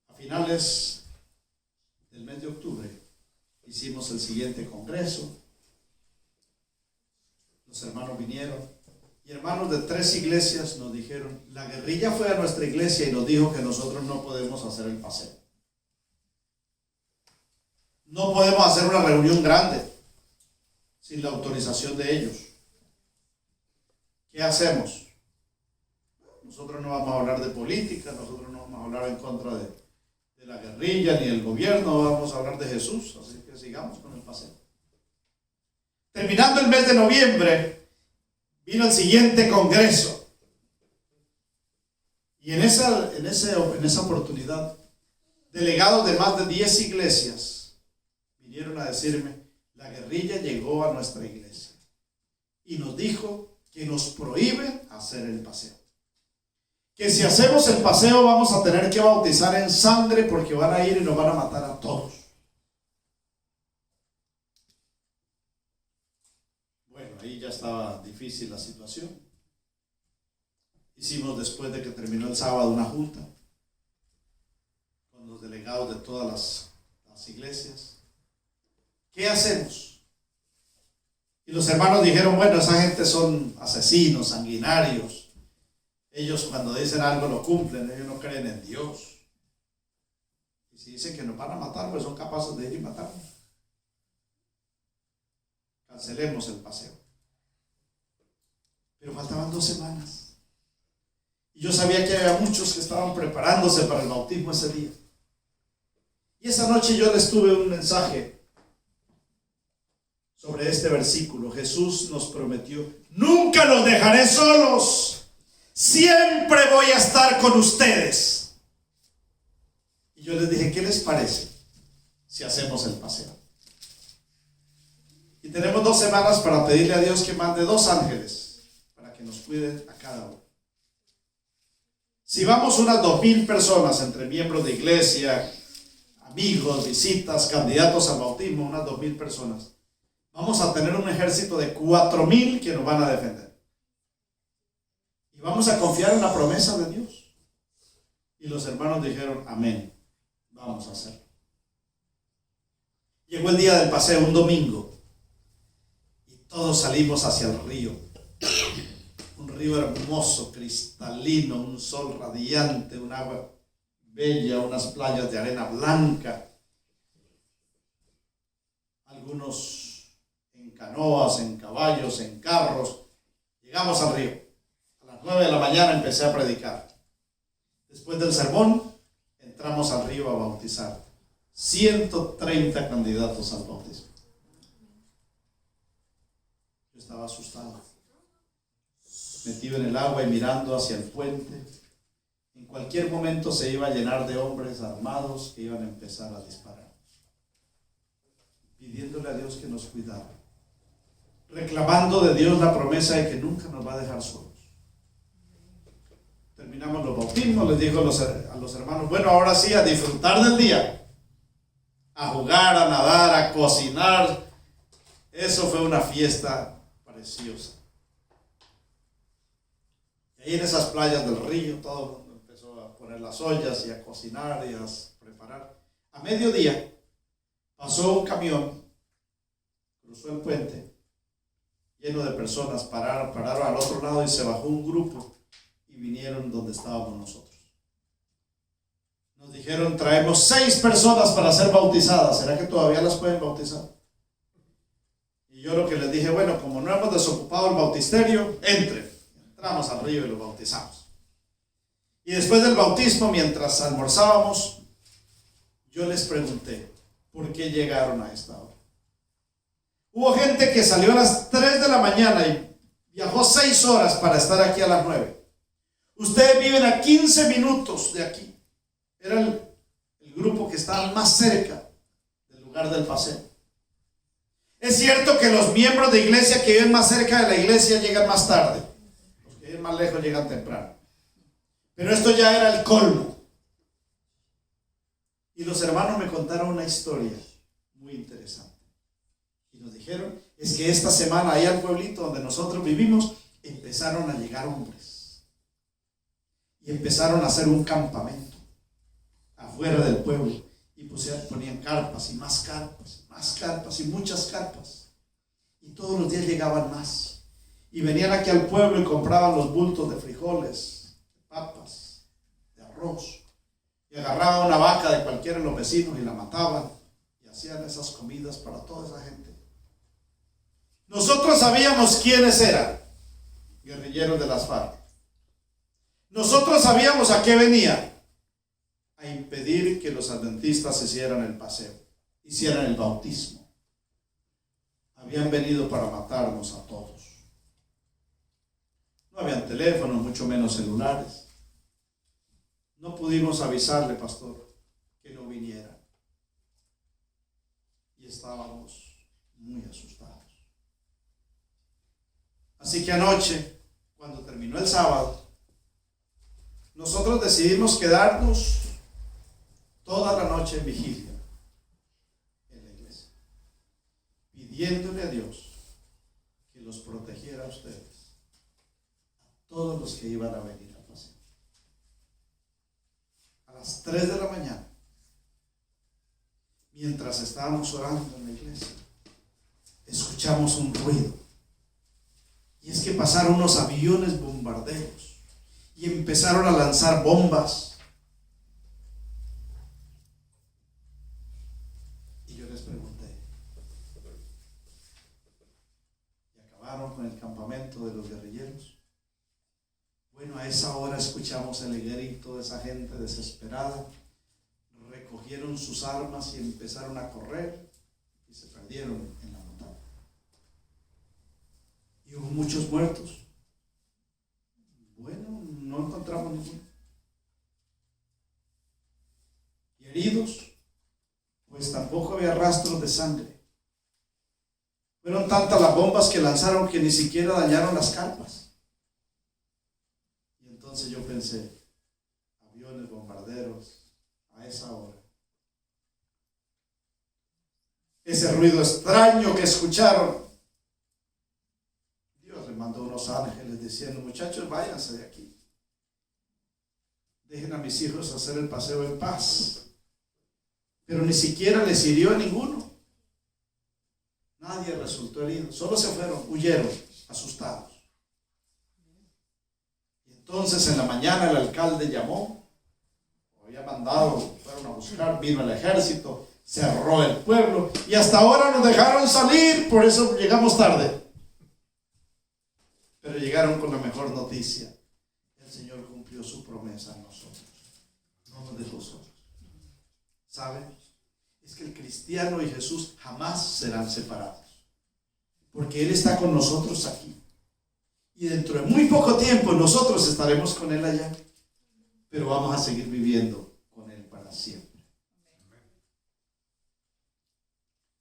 A finales del mes de octubre Hicimos el siguiente congreso. Los hermanos vinieron. Y hermanos de 3 iglesias nos dijeron, la guerrilla fue a nuestra iglesia y nos dijo que nosotros no podemos hacer el paseo. No podemos hacer una reunión grande sin la autorización de ellos. ¿Qué hacemos? Nosotros no vamos a hablar de política, nosotros no vamos a hablar en contra de la guerrilla ni del gobierno, vamos a hablar de Jesús, así que sigamos con el paseo. Terminando el mes de noviembre, vino el siguiente congreso. Y en esa oportunidad, delegados de más de 10 iglesias vinieron a decirme, la guerrilla llegó a nuestra iglesia y nos dijo que nos prohíbe hacer el paseo. Que si hacemos el paseo vamos a tener que bautizar en sangre porque van a ir y nos van a matar a todos. Bueno, ahí ya estaba difícil la situación. Hicimos después de que terminó el sábado una junta con los delegados de todas las iglesias. ¿Qué hacemos? Y los hermanos dijeron, bueno, esa gente son asesinos, sanguinarios. Ellos cuando dicen algo lo cumplen, ellos no creen en Dios. Y si dicen que nos van a matar, pues son capaces de ir y matarnos. Cancelemos el paseo. Pero faltaban 2 semanas. Y yo sabía que había muchos que estaban preparándose para el bautismo ese día. Y esa noche yo les tuve un mensaje sobre este versículo. Jesús nos prometió, nunca los dejaré solos. Siempre voy a estar con ustedes. Y yo les dije, ¿qué les parece si hacemos el paseo? Y tenemos 2 semanas para pedirle a Dios que mande 2 ángeles para que nos cuiden a cada uno. Si vamos unas 2,000 personas entre miembros de iglesia, amigos, visitas, candidatos al bautismo, unas 2,000 personas, vamos a tener un ejército de 4,000 que nos van a defender. Y vamos a confiar en la promesa de Dios. Y los hermanos dijeron, amén, vamos a hacerlo. Llegó el día del paseo, un domingo, y todos salimos hacia el río. Un río hermoso, cristalino, un sol radiante, un agua bella, unas playas de arena blanca. Algunos en canoas, en caballos, en carros. Llegamos al río. 9 de la mañana empecé a predicar. Después del sermón, entramos al río a bautizar. 130 candidatos al bautismo. Yo estaba asustado. Metido en el agua y mirando hacia el puente. En cualquier momento se iba a llenar de hombres armados que iban a empezar a disparar. Pidiéndole a Dios que nos cuidara. Reclamando de Dios la promesa de que nunca nos va a dejar solos. Terminamos los bautismos, les dijo a los hermanos, bueno, ahora sí, a disfrutar del día, a jugar, a nadar, a cocinar. Eso fue una fiesta preciosa. Y ahí en esas playas del río, todo el mundo empezó a poner las ollas y a cocinar y a preparar. A mediodía pasó un camión, cruzó el puente, lleno de personas, pararon al otro lado y se bajó un grupo. Y vinieron donde estábamos nosotros. Nos dijeron, traemos 6 personas para ser bautizadas. ¿Será que todavía las pueden bautizar? Y yo lo que les dije, bueno, como no hemos desocupado el bautisterio, entren. Entramos al río y los bautizamos. Y después del bautismo, mientras almorzábamos, yo les pregunté, ¿por qué llegaron a esta hora? Hubo gente que salió a las 3 de la mañana y viajó 6 horas para estar aquí a las 9. Ustedes viven a 15 minutos de aquí. Era el grupo que estaba más cerca del lugar del paseo. Es cierto que los miembros de iglesia que viven más cerca de la iglesia llegan más tarde. Los que viven más lejos llegan temprano. Pero esto ya era el colmo. Y los hermanos me contaron una historia muy interesante. Y nos dijeron, es que esta semana ahí al pueblito donde nosotros vivimos, empezaron a llegar hombres. Y empezaron a hacer un campamento afuera del pueblo. Y ponían carpas y más carpas y muchas carpas. Y todos los días llegaban más. Y venían aquí al pueblo y compraban los bultos de frijoles, de papas, de arroz. Y agarraban una vaca de cualquiera de los vecinos y la mataban. Y hacían esas comidas para toda esa gente. Nosotros sabíamos quiénes eran, guerrilleros de las FARC. Nosotros sabíamos a qué venían. A impedir que los adventistas hicieran el paseo, hicieran el bautismo. Habían venido para matarnos a todos. No habían teléfonos, mucho menos celulares. No pudimos avisarle, pastor, que no viniera. Y estábamos muy asustados. Así que anoche, cuando terminó el sábado, nosotros decidimos quedarnos toda la noche en vigilia en la iglesia, pidiéndole a Dios que los protegiera a ustedes, a todos los que iban a venir al paseo. A las 3 de la mañana, mientras estábamos orando en la iglesia, escuchamos un ruido. Y es que pasaron unos aviones bombarderos y empezaron a lanzar bombas. Y yo les pregunté, ¿y acabaron con el campamento de los guerrilleros? Bueno, a esa hora escuchamos el grito de esa gente desesperada. Recogieron sus armas y empezaron a correr y se perdieron en la montaña. Y hubo muchos muertos. Bueno, no encontramos ninguno. Y heridos, pues tampoco había rastros de sangre. Fueron tantas las bombas que lanzaron que ni siquiera dañaron las carpas. Y entonces yo pensé, aviones, bombarderos, a esa hora. Ese ruido extraño que escucharon, mandó unos ángeles diciendo, muchachos, váyanse de aquí. Dejen a mis hijos hacer el paseo en paz. Pero ni siquiera les hirió a ninguno. Nadie resultó herido. Solo se fueron, huyeron, asustados. Y entonces en la mañana el alcalde llamó. Había mandado, fueron a buscar, vino el ejército, cerró el pueblo. Y hasta ahora nos dejaron salir, por eso llegamos tarde. Pero llegaron con la mejor noticia. El Señor cumplió su promesa a nosotros. No nos dejó solos. ¿Saben? Es que el cristiano y Jesús jamás serán separados. Porque Él está con nosotros aquí. Y dentro de muy poco tiempo nosotros estaremos con Él allá. Pero vamos a seguir viviendo con Él para siempre.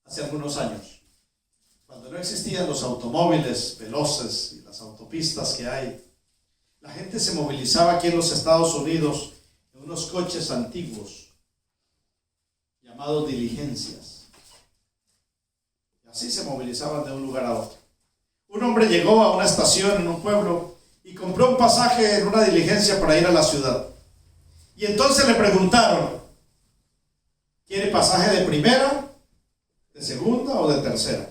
Hace algunos años, cuando no existían los automóviles veloces y las autopistas que hay, la gente se movilizaba aquí en los Estados Unidos en unos coches antiguos llamados diligencias. Y así se movilizaban de un lugar a otro. Un hombre llegó a una estación en un pueblo y compró un pasaje en una diligencia para ir a la ciudad. Y entonces le preguntaron, ¿quiere pasaje de primera, de segunda o de tercera?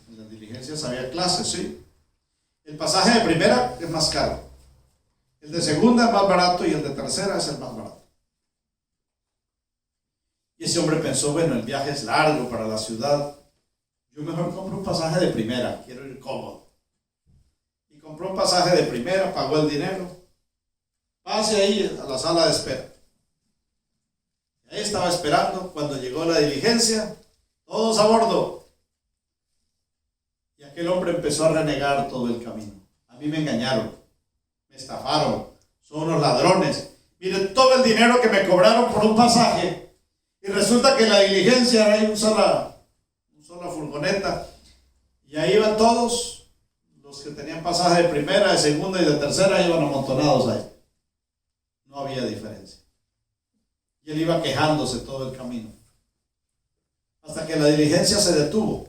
En las diligencias había clases, ¿sí? El pasaje de primera es más caro, el de segunda es más barato y el de tercera es el más barato. Y ese hombre pensó, bueno, el viaje es largo para la ciudad, yo mejor compro un pasaje de primera, quiero ir cómodo. Y compró un pasaje de primera, pagó el dinero, pase ahí a la sala de espera. Y ahí estaba esperando, cuando llegó la diligencia, todos a bordo. Y aquel hombre empezó a renegar todo el camino. A mí me engañaron, me estafaron, son unos ladrones. Miren todo el dinero que me cobraron por un pasaje. Y resulta que en la diligencia hay una sola furgoneta. Y ahí iban todos, los que tenían pasaje de primera, de segunda y de tercera, iban amontonados ahí. No había diferencia. Y él iba quejándose todo el camino. Hasta que la diligencia se detuvo.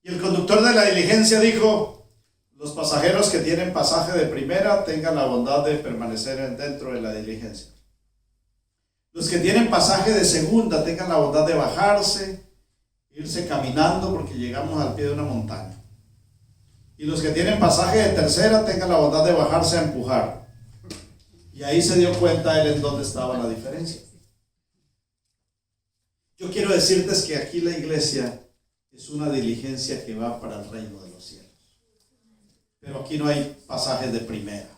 Y el conductor de la diligencia dijo, los pasajeros que tienen pasaje de primera tengan la bondad de permanecer dentro de la diligencia. Los que tienen pasaje de segunda tengan la bondad de bajarse, irse caminando porque llegamos al pie de una montaña. Y los que tienen pasaje de tercera tengan la bondad de bajarse a empujar. Y ahí se dio cuenta él en dónde estaba la diferencia. Yo quiero decirles que aquí la iglesia es una diligencia que va para el reino de los cielos. Pero aquí no hay pasajes de primera,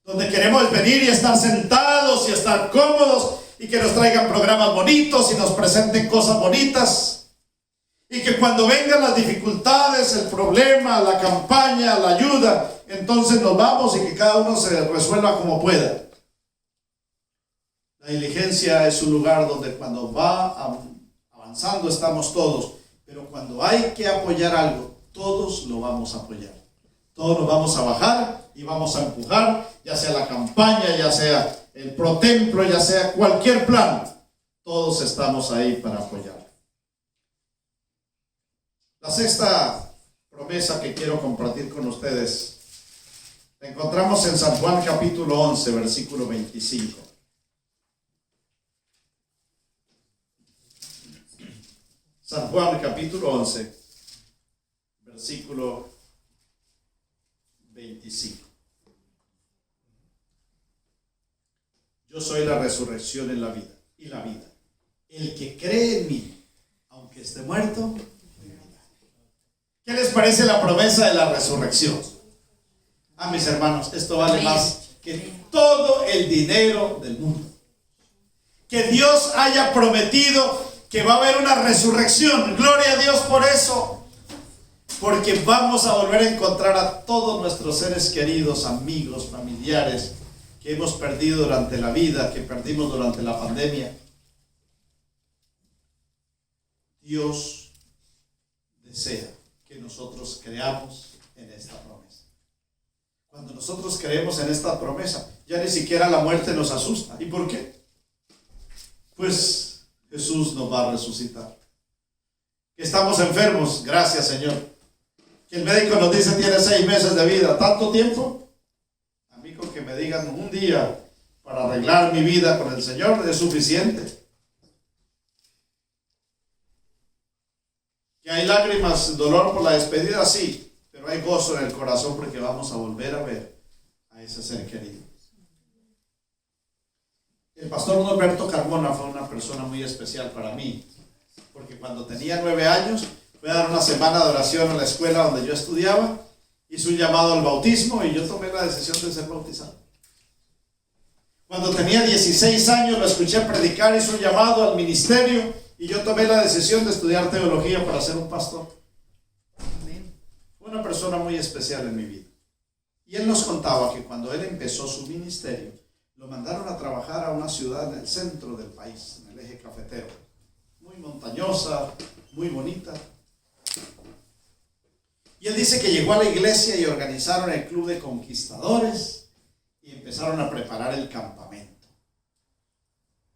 donde queremos venir y estar sentados y estar cómodos y que nos traigan programas bonitos y nos presenten cosas bonitas. Y que cuando vengan las dificultades, el problema, la campaña, la ayuda, entonces nos vamos y que cada uno se resuelva como pueda. La diligencia es un lugar donde cuando va avanzando estamos todos, pero cuando hay que apoyar algo, todos lo vamos a apoyar. Todos nos vamos a bajar y vamos a empujar, ya sea la campaña, ya sea el protemplo, ya sea cualquier plan. Todos estamos ahí para apoyar. La sexta promesa que quiero compartir con ustedes la encontramos en San Juan capítulo 11, versículo 25. San Juan capítulo 11, versículo 25. Yo soy la resurrección y la vida. El que cree en mí, aunque esté muerto, ¿qué les parece la promesa de la resurrección? Mis hermanos, esto vale más que todo el dinero del mundo. Que Dios haya prometido que va a haber una resurrección. Gloria a Dios por eso. Porque vamos a volver a encontrar a todos nuestros seres queridos, amigos, familiares, que hemos perdido durante la vida, que perdimos durante la pandemia. Dios desea que nosotros creamos en esta promesa. Cuando nosotros creemos en esta promesa, ya ni siquiera la muerte nos asusta. ¿Y por qué? Pues Jesús nos va a resucitar. Que estamos enfermos, gracias Señor. Que el médico nos dice tiene 6 meses de vida. ¿Tanto tiempo? A mí con que me digan un día para arreglar mi vida con el Señor es suficiente. Que hay lágrimas, dolor por la despedida, sí, pero hay gozo en el corazón porque vamos a volver a ver a ese ser querido. El pastor Norberto Carmona fue una persona muy especial para mí, porque cuando tenía 9 años fue a dar una semana de oración a la escuela donde yo estudiaba, hizo un llamado al bautismo y yo tomé la decisión de ser bautizado. Cuando tenía 16 años lo escuché predicar, hizo un llamado al ministerio y yo tomé la decisión de estudiar teología para ser un pastor. Fue una persona muy especial en mi vida. Y él nos contaba que cuando él empezó su ministerio, lo mandaron a trabajar a una ciudad en el centro del país, en el eje cafetero. Muy montañosa, muy bonita. Y él dice que llegó a la iglesia y organizaron el club de conquistadores y empezaron a preparar el campamento.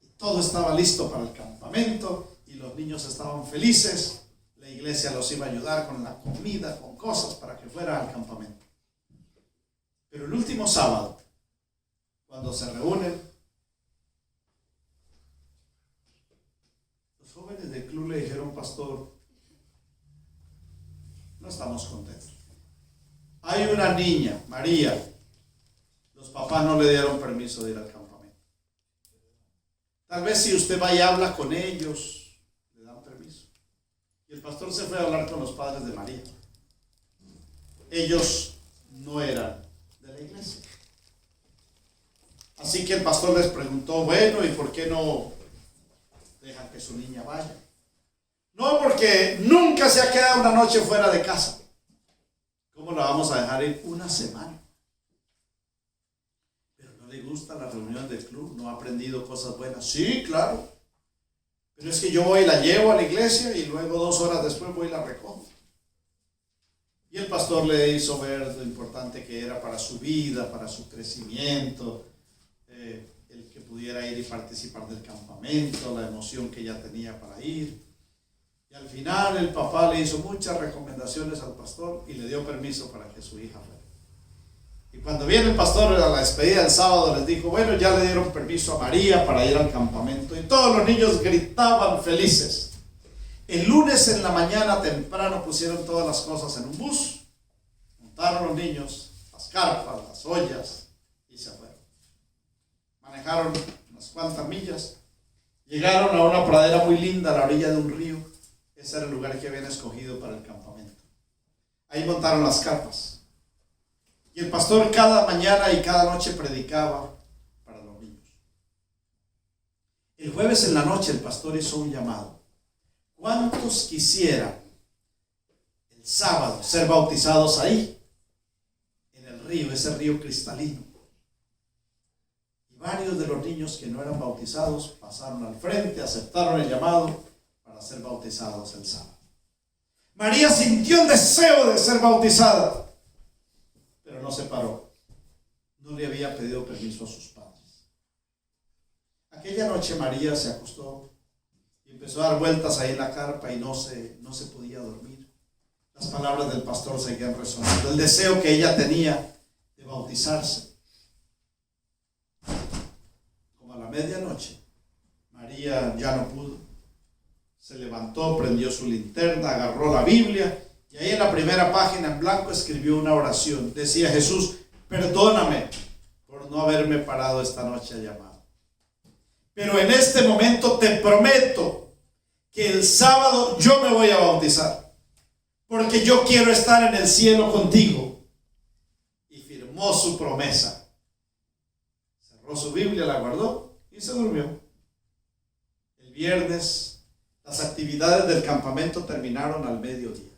Y todo estaba listo para el campamento y los niños estaban felices. La iglesia los iba a ayudar con la comida, con cosas para que fueran al campamento. Pero el último sábado, cuando se reúnen, los jóvenes del club le dijeron, pastor, no estamos contentos. Hay una niña, María, los papás no le dieron permiso de ir al campamento. Tal vez si usted va y habla con ellos, le dan permiso. Y el pastor se fue a hablar con los padres de María. Ellos no eran de la iglesia. Así que el pastor les preguntó, bueno, ¿y por qué no dejan que su niña vaya? No, porque nunca se ha quedado una noche fuera de casa. ¿Cómo la vamos a dejar ir una semana? Pero no le gusta la reunión del club, no ha aprendido cosas buenas. Sí, claro. Pero es que yo voy y la llevo a la iglesia y luego 2 horas después voy y la recojo. Y el pastor le hizo ver lo importante que era para su vida, para su crecimiento, el que pudiera ir y participar del campamento, la emoción que ella tenía para ir. Y al final el papá le hizo muchas recomendaciones al pastor y le dio permiso para que su hija fuera. Y cuando viene el pastor a la despedida del sábado, les dijo, bueno, ya le dieron permiso a María para ir al campamento. Y todos los niños gritaban felices. El lunes en la mañana temprano pusieron todas las cosas en un bus, montaron los niños, las carpas, las ollas, y se fueron. Manejaron unas cuantas millas, llegaron a una pradera muy linda a la orilla de un río. Ese era el lugar que habían escogido para el campamento. Ahí montaron las carpas. Y el pastor cada mañana y cada noche predicaba para los niños. El jueves en la noche el pastor hizo un llamado. ¿Cuántos quisieran el sábado ser bautizados ahí? En el río, ese río cristalino. Y varios de los niños que no eran bautizados pasaron al frente, aceptaron el llamado para ser bautizados el sábado. María sintió el deseo de ser bautizada, pero no se paró. No le había pedido permiso a sus padres. Aquella noche María se acostó y empezó a dar vueltas ahí en la carpa y no se podía dormir. Las palabras del pastor seguían resonando. El deseo que ella tenía de bautizarse. Como a la medianoche, María ya no pudo. Se levantó, prendió su linterna, agarró la Biblia y ahí en la primera página en blanco escribió una oración. Decía: Jesús, perdóname por no haberme parado esta noche a llamar. Pero en este momento te prometo que el sábado yo me voy a bautizar, porque yo quiero estar en el cielo contigo. Y firmó su promesa. Cerró su Biblia, la guardó y se durmió. El viernes las actividades del campamento terminaron al mediodía.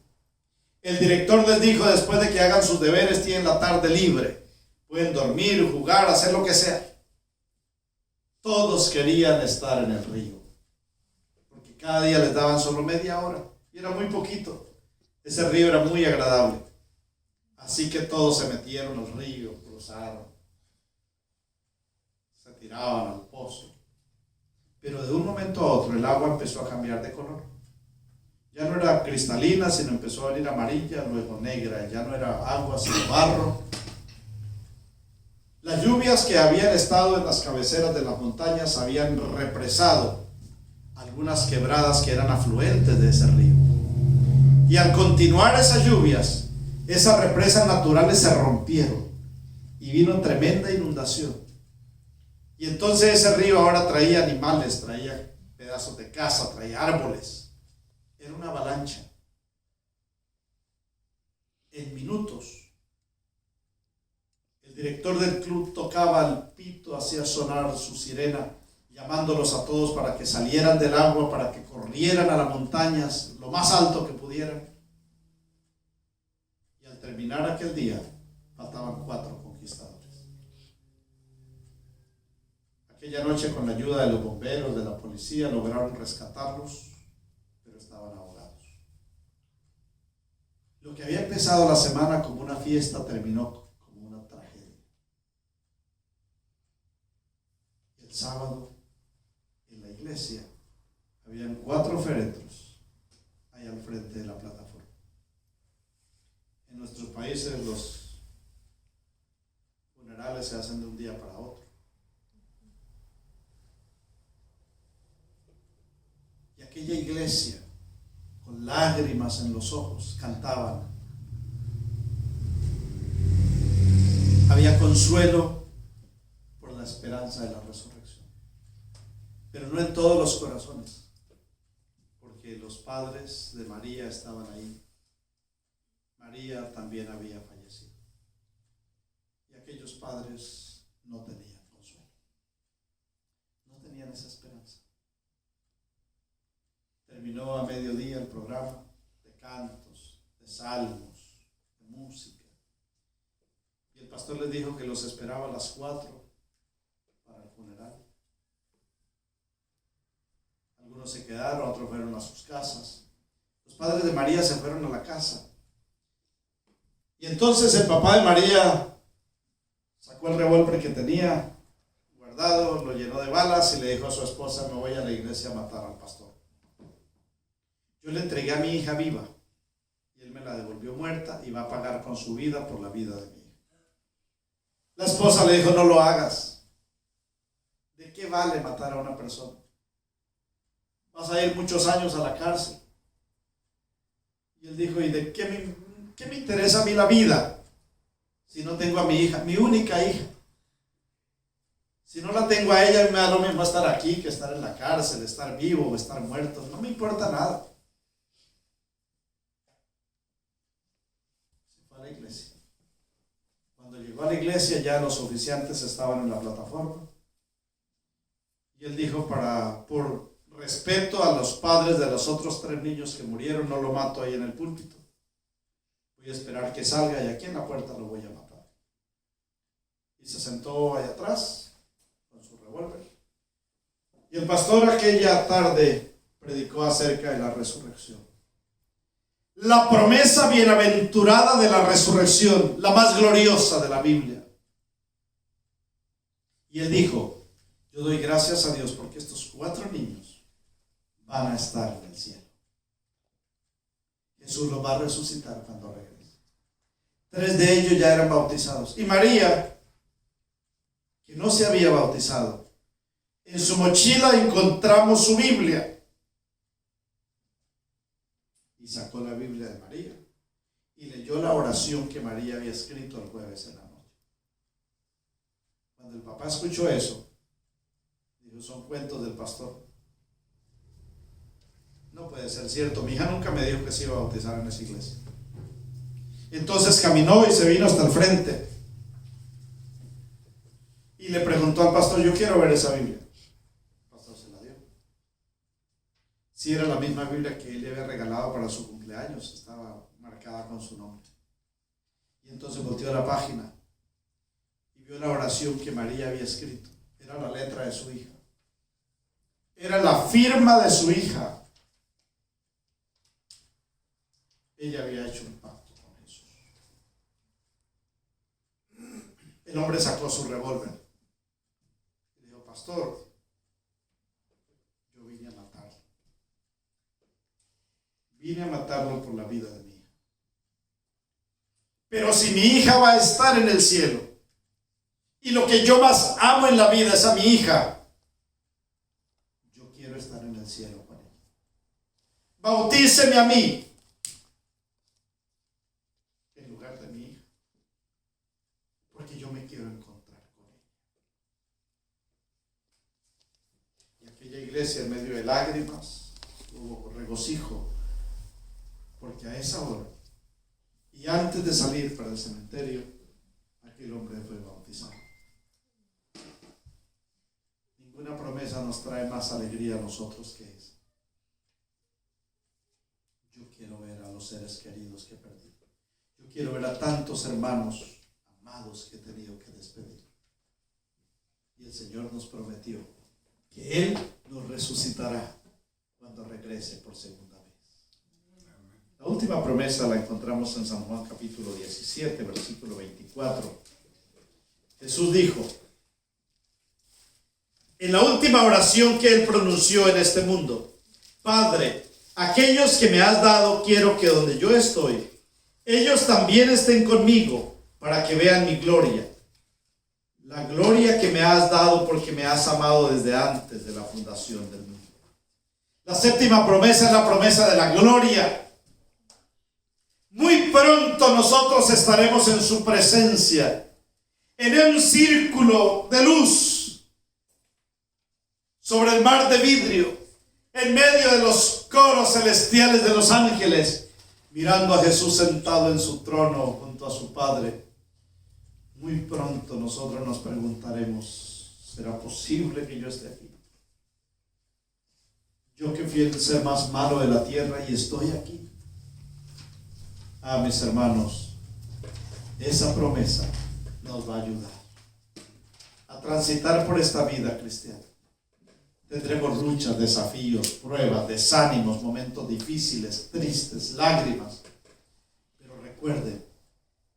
El director les dijo: después de que hagan sus deberes, tienen la tarde libre. Pueden dormir, jugar, hacer lo que sea. Todos querían estar en el río, porque cada día les daban solo media hora y era muy poquito. Ese río era muy agradable. Así que todos se metieron al río, cruzaron, se tiraban al pozo. Pero de un momento a otro el agua empezó a cambiar de color. Ya no era cristalina, sino empezó a venir amarilla, luego negra. Ya no era agua, sino barro. Las lluvias que habían estado en las cabeceras de las montañas habían represado algunas quebradas que eran afluentes de ese río. Y al continuar esas lluvias, esas represas naturales se rompieron y vino tremenda inundación. Y entonces ese río ahora traía animales, traía pedazos de casa, traía árboles. Era una avalancha. En minutos, el director del club tocaba el pito, hacía sonar su sirena, llamándolos a todos para que salieran del agua, para que corrieran a las montañas, lo más alto que pudieran. Y al terminar aquel día, faltaban 4 conquistadores. Aquella noche, con la ayuda de los bomberos, de la policía, lograron rescatarlos, pero estaban ahogados. Lo que había empezado la semana como una fiesta terminó como una tragedia. El sábado, en la iglesia, habían 4 féretros ahí al frente de la plataforma. En nuestros países los funerales se hacen de un día para otro. Y aquella iglesia, con lágrimas en los ojos, cantaban. Había consuelo por la esperanza de la resurrección. Pero no en todos los corazones, porque los padres de María estaban ahí. María también había fallecido. Y aquellos padres no tenían consuelo. No tenían esa esperanza. Terminó a mediodía el programa de cantos, de salmos, de música. Y el pastor les dijo que los esperaba a las 4 para el funeral. Algunos se quedaron, otros fueron a sus casas. Los padres de María se fueron a la casa. Y entonces el papá de María sacó el revólver que tenía guardado, lo llenó de balas y le dijo a su esposa: me voy a la iglesia a matar al pastor. Yo le entregué a mi hija viva y él me la devolvió muerta y va a pagar con su vida por la vida de mi hija. La esposa le dijo, no lo hagas. ¿De qué vale matar a una persona? Vas a ir muchos años a la cárcel. Y él dijo, ¿y de qué me interesa a mí la vida si no tengo a mi hija, mi única hija? Si no la tengo a ella, me da lo mismo estar aquí que estar en la cárcel, estar vivo o estar muerto. No me importa nada. Se fue a la iglesia. Cuando llegó a la iglesia, ya los oficiantes estaban en la plataforma. Y él dijo, por respeto a los padres de los otros 3 niños que murieron, no lo mato ahí en el púlpito. Voy a esperar que salga y aquí en la puerta lo voy a matar. Y se sentó allá atrás con su revólver. Y el pastor aquella tarde predicó acerca de la resurrección. La promesa bienaventurada de la resurrección, la más gloriosa de la Biblia. Y él dijo, yo doy gracias a Dios porque estos 4 niños van a estar en el cielo. Jesús los va a resucitar cuando regrese. 3 de ellos ya eran bautizados. Y María, que no se había bautizado, en su mochila encontramos su Biblia. Y sacó la Biblia de María y leyó la oración que María había escrito el jueves en la noche. Cuando el papá escuchó eso, dijo, son cuentos del pastor. No puede ser cierto, mi hija nunca me dijo que se iba a bautizar en esa iglesia. Entonces caminó y se vino hasta el frente y le preguntó al pastor, yo quiero ver esa Biblia. El pastor se la dio. Si era la misma Biblia que él le había regalado para su cumpleaños, estaba marcada con su nombre. Y entonces volteó a la página y vio la oración que María había escrito. Era la letra de su hija. Era la firma de su hija. Ella había hecho un pacto con Jesús. El hombre sacó su revólver y dijo, pastor, yo vine a matarlo. Vine a matarlo por la vida de mi hija. Pero si mi hija va a estar en el cielo, y lo que yo más amo en la vida es a mi hija, yo quiero estar en el cielo con ella. Bautíceme a mí en lugar de mi hija, porque yo me quiero encontrar con ella. Y aquella iglesia, en medio de lágrimas, hubo regocijo, porque a esa hora y antes de salir para el cementerio, aquel hombre fue bautizado. Ninguna promesa nos trae más alegría a nosotros que esa. Yo quiero ver a los seres queridos que perdí. Yo quiero ver a tantos hermanos amados que he tenido que despedir. Y el Señor nos prometió que Él nos resucitará cuando regrese por segunda vez. La última promesa la encontramos en San Juan capítulo 17, versículo 24. Jesús dijo, en la última oración que Él pronunció en este mundo, Padre, aquellos que me has dado, quiero que donde yo estoy, ellos también estén conmigo para que vean mi gloria. La gloria que me has dado porque me has amado desde antes de la fundación del mundo. La séptima promesa es la promesa de la gloria. Muy pronto nosotros estaremos en su presencia, en un círculo de luz, sobre el mar de vidrio, en medio de los coros celestiales de los ángeles, mirando a Jesús sentado en su trono junto a su Padre. Muy pronto nosotros nos preguntaremos, ¿será posible que yo esté aquí? Yo que fui el ser más malo de la tierra y estoy aquí. Mis hermanos, esa promesa nos va a ayudar a transitar por esta vida cristiana. Tendremos luchas, desafíos, pruebas, desánimos, momentos difíciles, tristes, lágrimas. Pero recuerden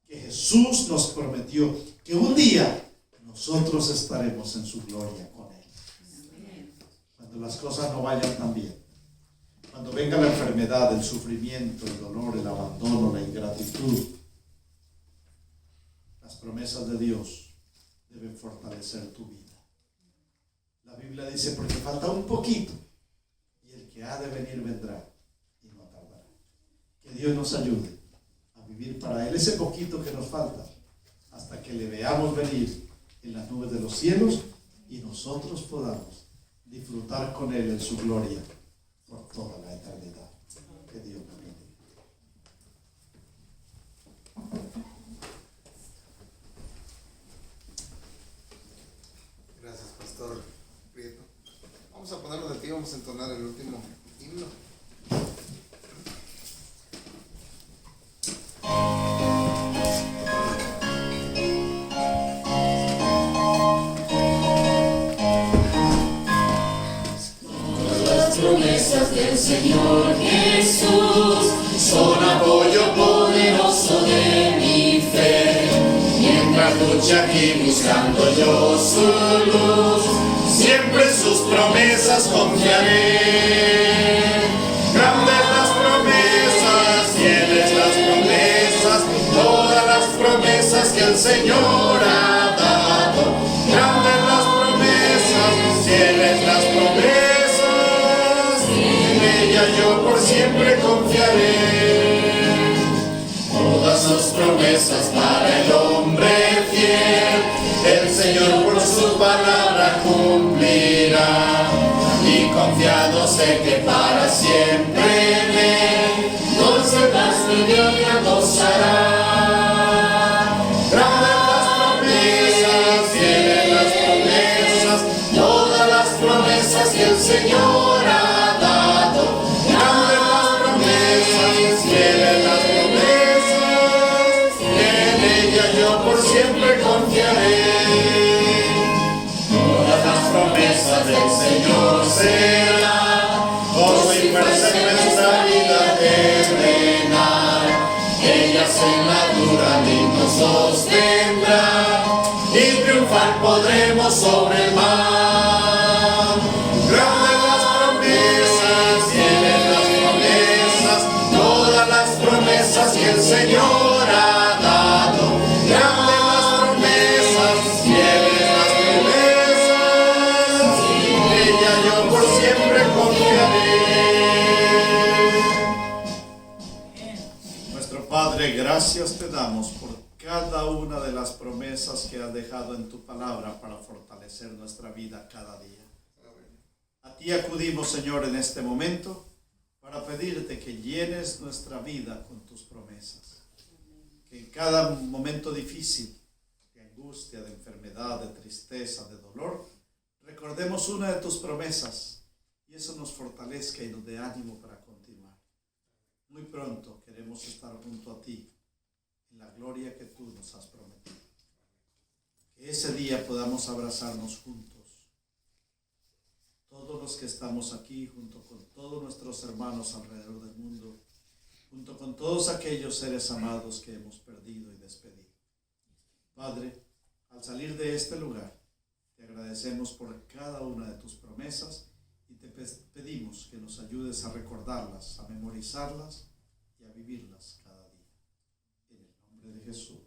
que Jesús nos prometió que un día nosotros estaremos en su gloria con Él. Cuando las cosas no vayan tan bien, cuando venga la enfermedad, el sufrimiento, el dolor, el abandono, la ingratitud, las promesas de Dios deben fortalecer tu vida. La Biblia dice, porque falta un poquito, y el que ha de venir vendrá, y no tardará. Que Dios nos ayude a vivir para Él ese poquito que nos falta, hasta que le veamos venir en las nubes de los cielos, y nosotros podamos disfrutar con Él en su gloria por toda la eternidad. Que Dios nos bendiga. Gracias, Pastor Prieto. Vamos a ponernos de pie, vamos a entonar el último himno. Promesas del Señor Jesús son apoyo poderoso de mi fe. Mientras luche aquí buscando yo su luz, siempre en sus promesas confiaré. Grandes las promesas, fieles las promesas, todas las promesas que el Señor ha dado. Grandes las promesas, fieles las promesas, yo por siempre confiaré. Todas sus promesas para el hombre fiel, el Señor por su palabra cumplirá. Y confiado sé que para siempre en Él, dulce paz mi vida gozará. Grandes las promesas, fieles las promesas, todas las promesas que el Señor ha dado. Por siempre confiaré. Todas las promesas del Señor serán gozo y fuerza en nuestra vida terrenal. Ellas en la dura ley nos sostendrán y triunfar podremos sobre el mal. Grandes las promesas, fieles las promesas, todas las promesas que el Señor ha dado. Grandes las promesas, fieles las promesas, en ella yo por siempre confiaré. Nuestro Padre, gracias te damos por cada una de las promesas que has dejado en tu palabra para fortalecer nuestra vida cada día. A ti acudimos, Señor, en este momento para pedirte que llenes nuestra vida con tus promesas. Que en cada momento difícil, de angustia, de enfermedad, de tristeza, de dolor, recordemos una de tus promesas y eso nos fortalezca y nos dé ánimo para continuar. Muy pronto queremos estar junto a ti en la gloria que tú nos has prometido. Que ese día podamos abrazarnos juntos. Todos los que estamos aquí, junto con todos nuestros hermanos alrededor del mundo, junto con todos aquellos seres amados que hemos perdido y despedido. Padre, al salir de este lugar, te agradecemos por cada una de tus promesas y te pedimos que nos ayudes a recordarlas, a memorizarlas y a vivirlas cada día. En el nombre de Jesús.